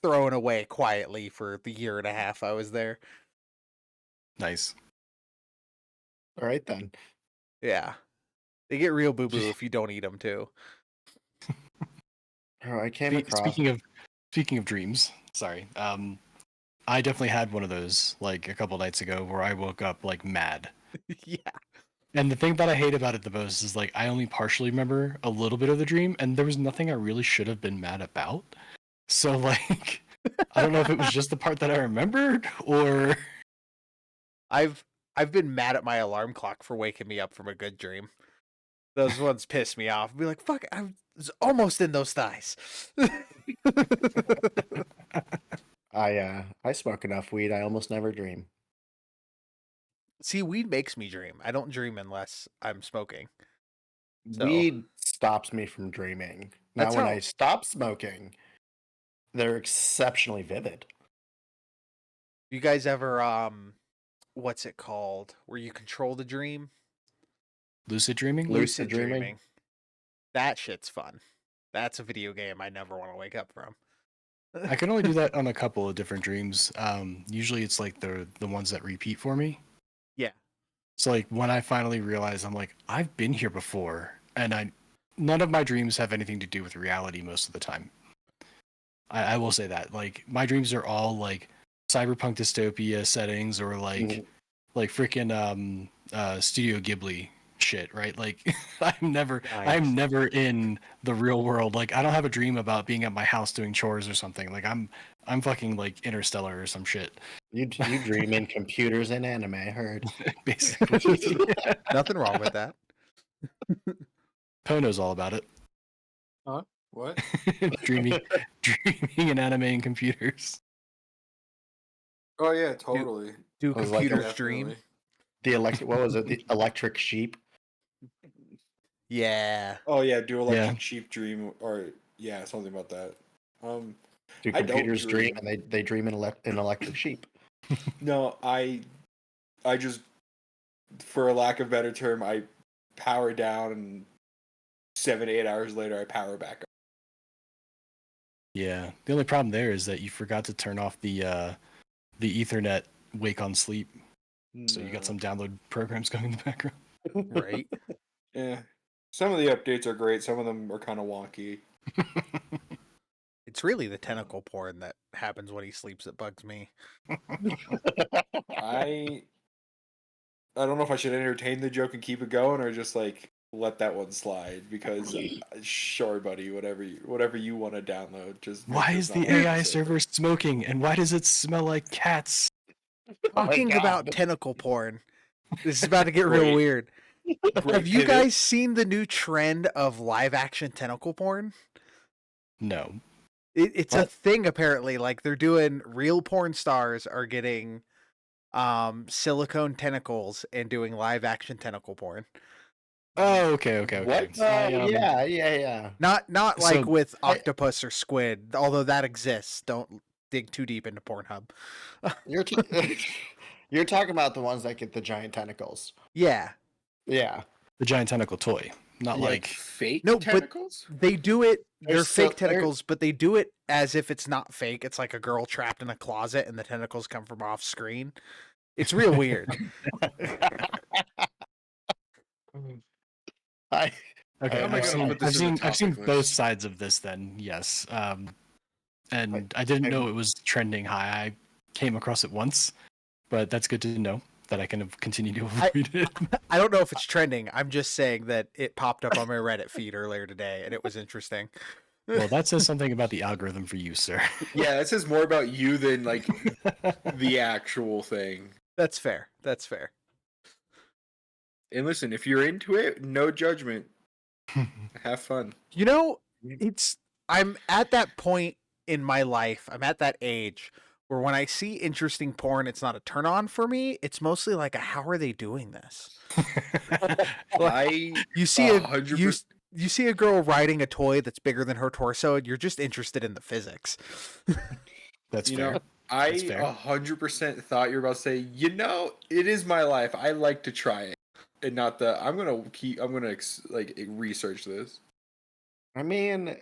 thrown away quietly for the year and a half I was there. Nice. All right then. Yeah. They get real boo-boo if you don't eat them too. Oh, I came across. Speaking of dreams, sorry. I definitely had one of those like a couple nights ago where I woke up like mad. Yeah. And the thing that I hate about it the most is like I only partially remember a little bit of the dream, and there was nothing I really should have been mad about. So like, I don't know if it was just the part that I remembered or. I've been mad at my alarm clock for waking me up from a good dream. Those ones piss me off. Be like, fuck, I was almost in those thighs. I smoke enough weed. I almost never dream. See, weed makes me dream. I don't dream unless I'm smoking. So- Weed stops me from dreaming. Now, That's when how- I stop smoking, they're exceptionally vivid. You guys ever what's it called? Where you control the dream? Lucid dreaming? Lucid dreaming. That shit's fun. That's a video game I never want to wake up from. I can only do that on a couple of different dreams. Usually it's like the ones that repeat for me. Yeah. So like when I finally realize I'm like, I've been here before, and none of my dreams have anything to do with reality most of the time. I will say that. Like my dreams are all like cyberpunk dystopia settings or like freaking Studio Ghibli shit, right? Like I'm Nice. never in the real world. Like I don't have a dream about being at my house doing chores or something. Like I'm fucking like Interstellar or some shit. You dream in computers and anime, I heard. Basically. Nothing wrong with that. Poe knows all about it. Huh? What? dreaming in anime and computers. Oh yeah, totally. Do It was like a- computers dream? The electric, what was it? The electric sheep. Yeah. Oh yeah, do electric Yeah. sheep dream or yeah, something about that. Do I don't computers dream, dream. and they dream in electric sheep. No, I just, for a lack of a better term, I power down and 7 to 8 hours later I power back up. Yeah. The only problem there is that you forgot to turn off the Ethernet wake on sleep. So you got some download programs going in the background. Right. Yeah. Some of the updates are great, some of them are kind of wonky. It's really the tentacle porn that happens when he sleeps that bugs me. I don't know if I should entertain the joke and keep it going or just like let that one slide because sure, buddy, whatever you want to download, just make Why sure is it's not the on AI server. server smoking? And why does it smell like cats? Talking about tentacle porn. This is about to get real Great. weird. Great Have you pivot. guys seen the new trend of live action tentacle porn? No. It's a What? thing apparently. Like they're doing real porn stars are getting silicone tentacles and doing live action tentacle porn. Oh, okay. What? Yeah. Not like So- with octopus or squid, although that exists. Don't dig too deep into Pornhub. You're you're talking about the ones that get the giant tentacles. Yeah. Yeah. The giant tentacle toy. Not Like like fake No, but- tentacles? They do it. They're There's fake so- there- tentacles, but they do it as if it's not fake. It's like a girl trapped in a closet and the tentacles come from off screen. It's real weird. I okay. How am I I've gonna seen, put this I've in the seen, I've seen topic both list? sides of this. Then yes, and Like, I didn't I- know it was trending high. I came across it once, but that's good to know that I can continue to avoid it. I don't know if it's trending. I'm just saying that it popped up on my Reddit feed earlier today and it was interesting. Well, that says something about the algorithm for you, sir. Yeah, that says more about you than like the actual thing. That's fair. That's fair. And listen, if you're into it, no judgment. Have fun. You know, I'm at that point in my life. I'm at that age where when I see interesting porn, it's not a turn on for me. It's mostly like, how are they doing this? I You see a 100%. you see a girl riding a toy that's bigger than her torso, and you're just interested in the physics. That's You fair. know, I That's fair. 100% thought you were about to say, it is my life. I like to try it, and not the. I'm gonna like research this. I mean,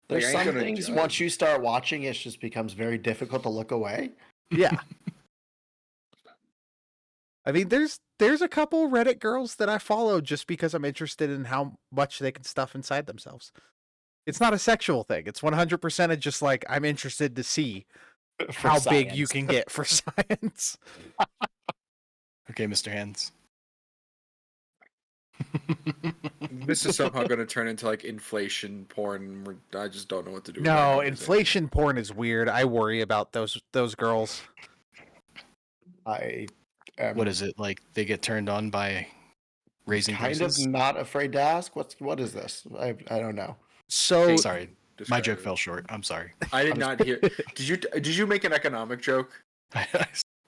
there's I ain't some gonna things judge. once you start watching, it just becomes very difficult to look away. Yeah. I mean, there's a couple Reddit girls that I follow just because I'm interested in how much they can stuff inside themselves. It's not a sexual thing. It's 100% just like I'm interested to see For how big you science. can get for science. Okay, Mr. Hands. This is somehow going to turn into like inflation porn. I just don't know what to do. with that No, conversation. inflation porn is weird. I worry about those girls. I What is it like? They get turned on by raising kind prices. of not afraid to ask. What is this? I don't know. So Sorry, my Describe joke it. fell short. I'm sorry. I did not hear. Did you make an economic joke?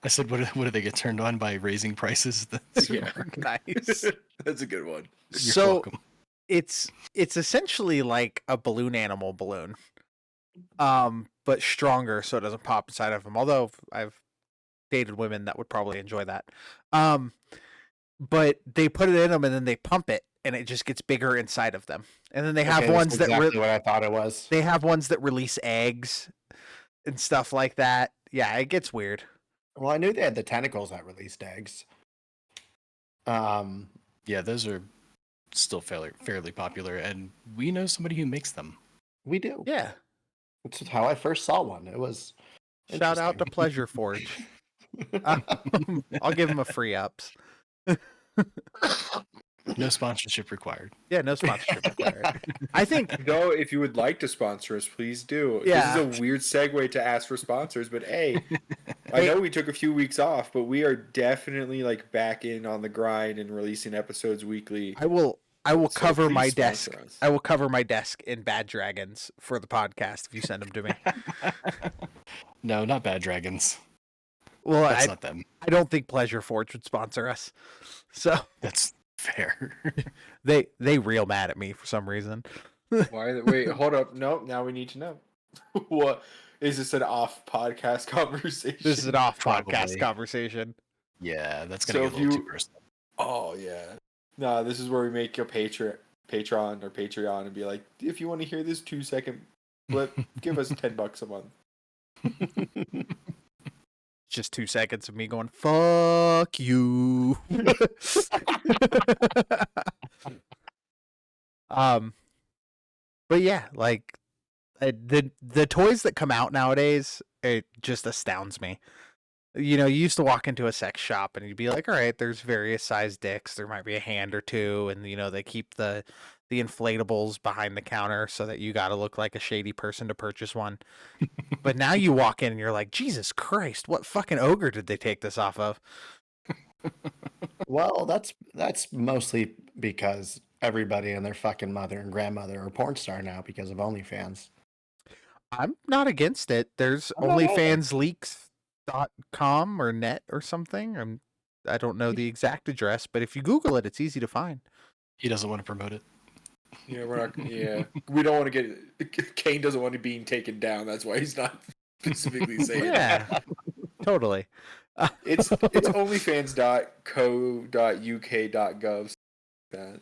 I said, what do they get turned on by raising prices? That's Yeah. nice. That's a good one. You're So welcome. it's essentially like a balloon animal balloon, but stronger so it doesn't pop inside of them. Although I've dated women that would probably enjoy that. But they put it in them and then they pump it and it just gets bigger inside of them. And then they have Okay, that's ones that exactly what I thought it was. they have ones that release eggs and stuff like that. Yeah, it gets weird. Well, I knew they had the tentacles that released eggs. Yeah, those are still fairly popular, and we know somebody who makes them. We do. Yeah. That's how I first saw one. It was Shout out to interesting. Pleasure Forge. I'll give him a free ups. No sponsorship required. Yeah, no sponsorship required. I think Though, if you would like to sponsor us, please do. Yeah. This is a weird segue to ask for sponsors, but hey, I know we took a few weeks off, but we are definitely like back in on the grind and releasing episodes weekly. I will So cover my please desk. sponsor us. I will cover my desk in Bad Dragons for the podcast if you send them to me. No, not Bad Dragons. Well, That's I not them. don't think Pleasure Forge would sponsor us. So That's fair. they real mad at me for some reason. Why? Wait, hold up. No, now we need to know. What is this? An off podcast conversation? This is an off podcast Probably. conversation. Yeah, that's So gonna if get a little you- too personal. Oh yeah. No, this is where we make a Patreon or Patreon and be like, if you want to hear this 2-second blip, give us $10 a month. Just 2 seconds of me going, fuck you. But yeah, like the toys that come out nowadays, it just astounds me. You know, you used to walk into a sex shop and you'd be like, all right, there's various size dicks. There might be a hand or two. And, you know, they keep the inflatables behind the counter so that you got to look like a shady person to purchase one. But now you walk in and you're like, Jesus Christ, what fucking ogre did they take this off of? Well, that's mostly because everybody and their fucking mother and grandmother are porn star now because of OnlyFans. I'm not against it. There's I'm not either. OnlyFansLeaks.com or net or something. I don't know the exact address, but if you Google it, it's easy to find. He doesn't want to promote it. Yeah, we're not. Yeah, we don't want to get. Kane doesn't want to be taken down. That's why he's not specifically saying. Yeah, totally. It's onlyfans.co.uk.gov.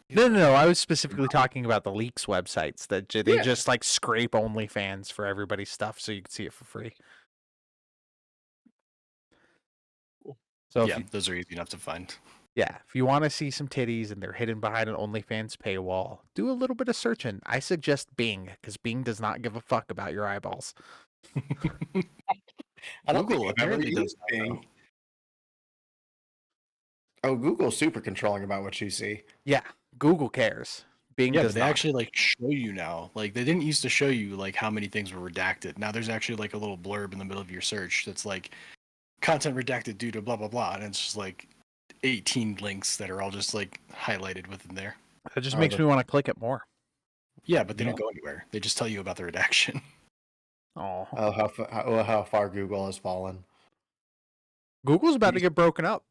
No. I was specifically talking about the leaks websites that they Yeah. just like scrape OnlyFans for everybody's stuff so you can see it for free. So Yeah, those are easy enough to find. if you want to see some titties and they're hidden behind an OnlyFans paywall, do a little bit of searching. I suggest Bing because Bing does not give a fuck about your eyeballs. I don't Google think I've ever apparently does used that, though. Bing. Oh, Google's super controlling about what you see. Yeah, Google cares. Bing Yeah, does but they not. actually like show you now. Like they didn't used to show you like how many things were redacted. Now there's actually like a little blurb in the middle of your search that's like content redacted due to blah blah blah, and it's just like 18 links that are all just like highlighted within there. It just Oh, makes the- me want to click it more. Yeah, but they Yeah. don't go anywhere. They just tell you about the redaction. Oh, Oh, how far Google has fallen. Google's about to get broken up.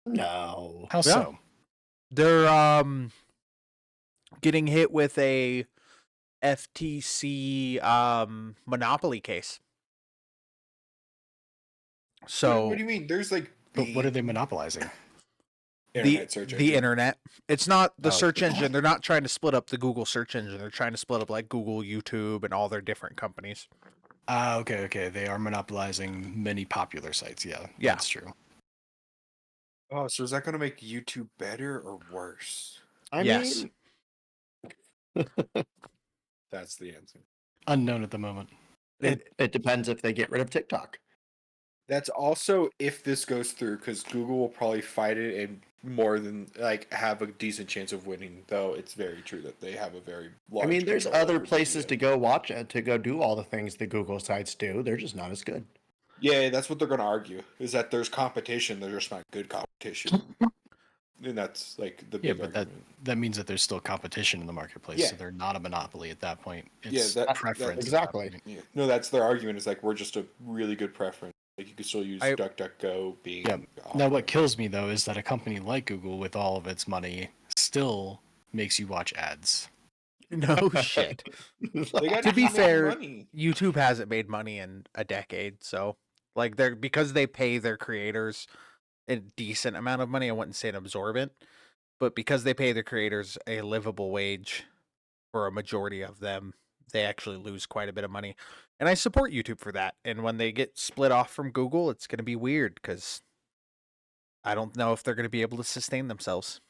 No. How Yeah. so? They're getting hit with a FTC monopoly case. So what do you mean? There's like. But what are they monopolizing? Internet search the engine. internet. It's not the Oh. search engine. They're not trying to split up the Google search engine. They're trying to split up like Google, YouTube, and all their different companies. Okay. They are monopolizing many popular sites. Yeah, Yeah. that's true. Oh, so is that going to make YouTube better or worse? I Yes. mean, That's the answer. Unknown at the moment. it depends if they get rid of TikTok. That's also if this goes through, because Google will probably fight it and more than like have a decent chance of winning. Though it's very true that they have a very large. I mean, there's control other over the places to video. go watch it, to go do all the things the Google sites do. They're just not as good. Yeah, that's what they're going to argue. Is that there's competition, there's just not good competition. And that's like the Yeah, big but argument. that means that there's still competition in the marketplace, Yeah. so they're not a monopoly at that point. Yeah, It's that- preference. at that exactly. point. Yeah. No, that's their argument. Is like we're just a really good preference. Like you could still use I- DuckDuckGo being. Yeah. Now, what kills me though is that a company like Google, with all of its money, still makes you watch ads. No shit. They got To be keep making fair, money. YouTube hasn't made money in a decade, so like they're because they pay their creators a decent amount of money. I wouldn't say an absorbent, but because they pay their creators a livable wage for a majority of them, they actually lose quite a bit of money. And I support YouTube for that. And when they get split off from Google, it's going to be weird because I don't know if they're going to be able to sustain themselves.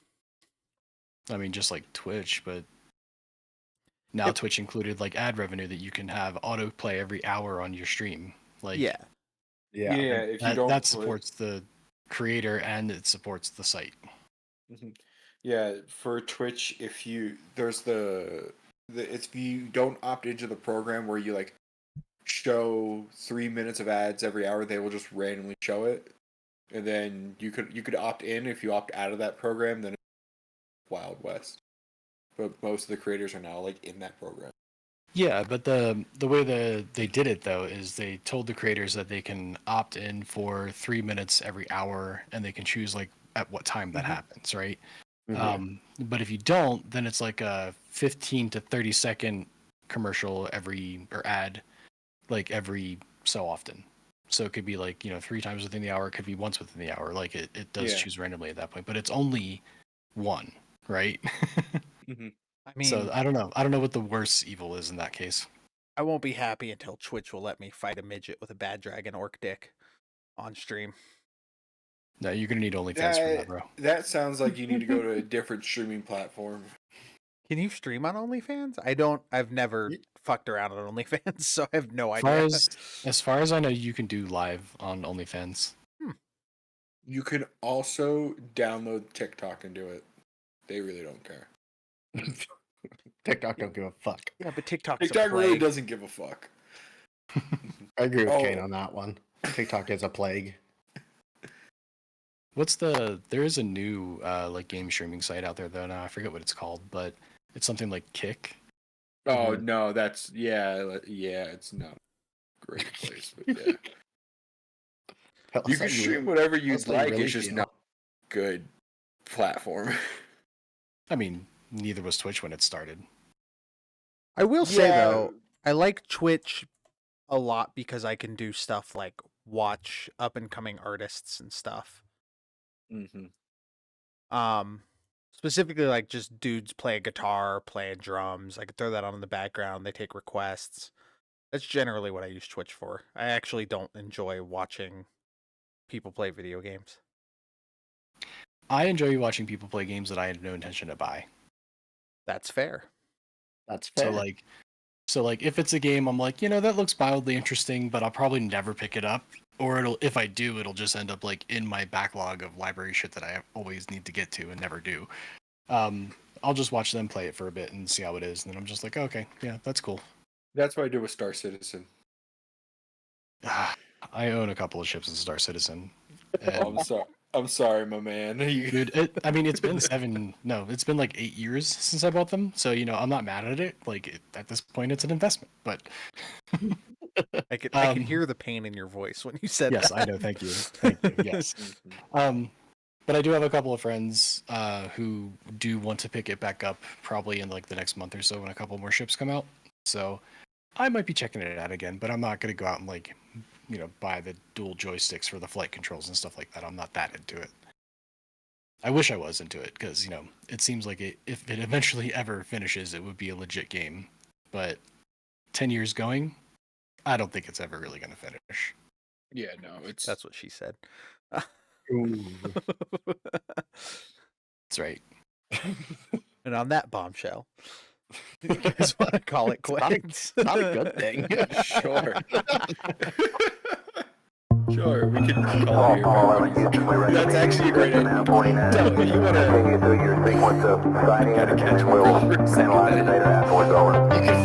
I mean, just like Twitch, but now Twitch included like ad revenue that you can have autoplay every hour on your stream. Like Yeah. Yeah, if you don't that put- supports the creator and it supports the site. Mhm. Yeah, for Twitch, if you there's the if you don't opt into the program where you like show 3 minutes of ads every hour, they will just randomly show it, and then you could opt in. If you opt out of that program, then it's Wild West. But most of the creators are now like in that program. Yeah, but the way they did it though is they told the creators that they can opt in for 3 minutes every hour, and they can choose like at what time that happens, right? But if you don't, then it's like a 15 to 30-second commercial or ad, like every so often. So it could be like 3 times within the hour. It could be once within the hour. Like it does choose randomly at that point, but it's only one, right? I mean, So I don't know what the worst evil is in that case. I won't be happy until Twitch will let me fight a midget with a bad dragon orc dick on stream. No, you're gonna need OnlyFans for that, bro. That sounds like you need to go to a different streaming platform. Can you stream on OnlyFans? I've never fucked around on OnlyFans, so I have no As idea. as far as I know, you can do live on OnlyFans. You can also download TikTok and do it. They really don't care. TikTok don't give a fuck. Yeah, but TikTok's TikTok a really plague. doesn't give a fuck. I agree with Kane Oh. on that one. TikTok is a plague. There is a new like game streaming site out there though now. I forget what it's called, but it's something like Kick. Oh no, that's it's not a great place, but yeah. You can stream whatever you'd Unless they like, really it's just feel- not a good platform. I mean, neither was Twitch when it started. I will say Yeah. though, I like Twitch a lot because I can do stuff like watch up and coming artists and stuff. Specifically like just dudes playing guitar, playing drums. I could throw that on in the background. They take requests. That's generally what I use Twitch for. I actually don't enjoy watching people play video games. I enjoy watching people play games that I had no intention to buy. That's fair. That's fair. So like if it's a game I'm like, that looks mildly interesting, but I'll probably never pick it up. Or if I do, it'll just end up like in my backlog of library shit that I always need to get to and never do. I'll just watch them play it for a bit and see how it is, and then I'm just like, okay, yeah, that's cool. That's what I do with Star Citizen. I own a couple of ships in Star Citizen. Oh, I'm sorry, my man. Dude, it's been like 8 years since I bought them, so I'm not mad at it. Like at this point, it's an investment. But I can hear the pain in your voice when you said yes, that. I know. Thank you. Yes. But I do have a couple of friends who do want to pick it back up, probably in like the next month or so when a couple more ships come out. So I might be checking it out again, but I'm not gonna go out and like buy the dual joysticks for the flight controls and stuff like that. I'm not that into it. I wish I was into it because it seems like if it eventually ever finishes, it would be a legit game. But 10 years going, I don't think it's ever really going to finish. Yeah, no, it's That's what she said. That's right. And on that bombshell, you guys want to call it quits? It's not a good thing. sure. Sure, we can call it here. That's actually a great idea. So, you wanna Continue through your sequence of sightings, Gotta catch and one we'll for a second. analyze the data afterwards. Over. You can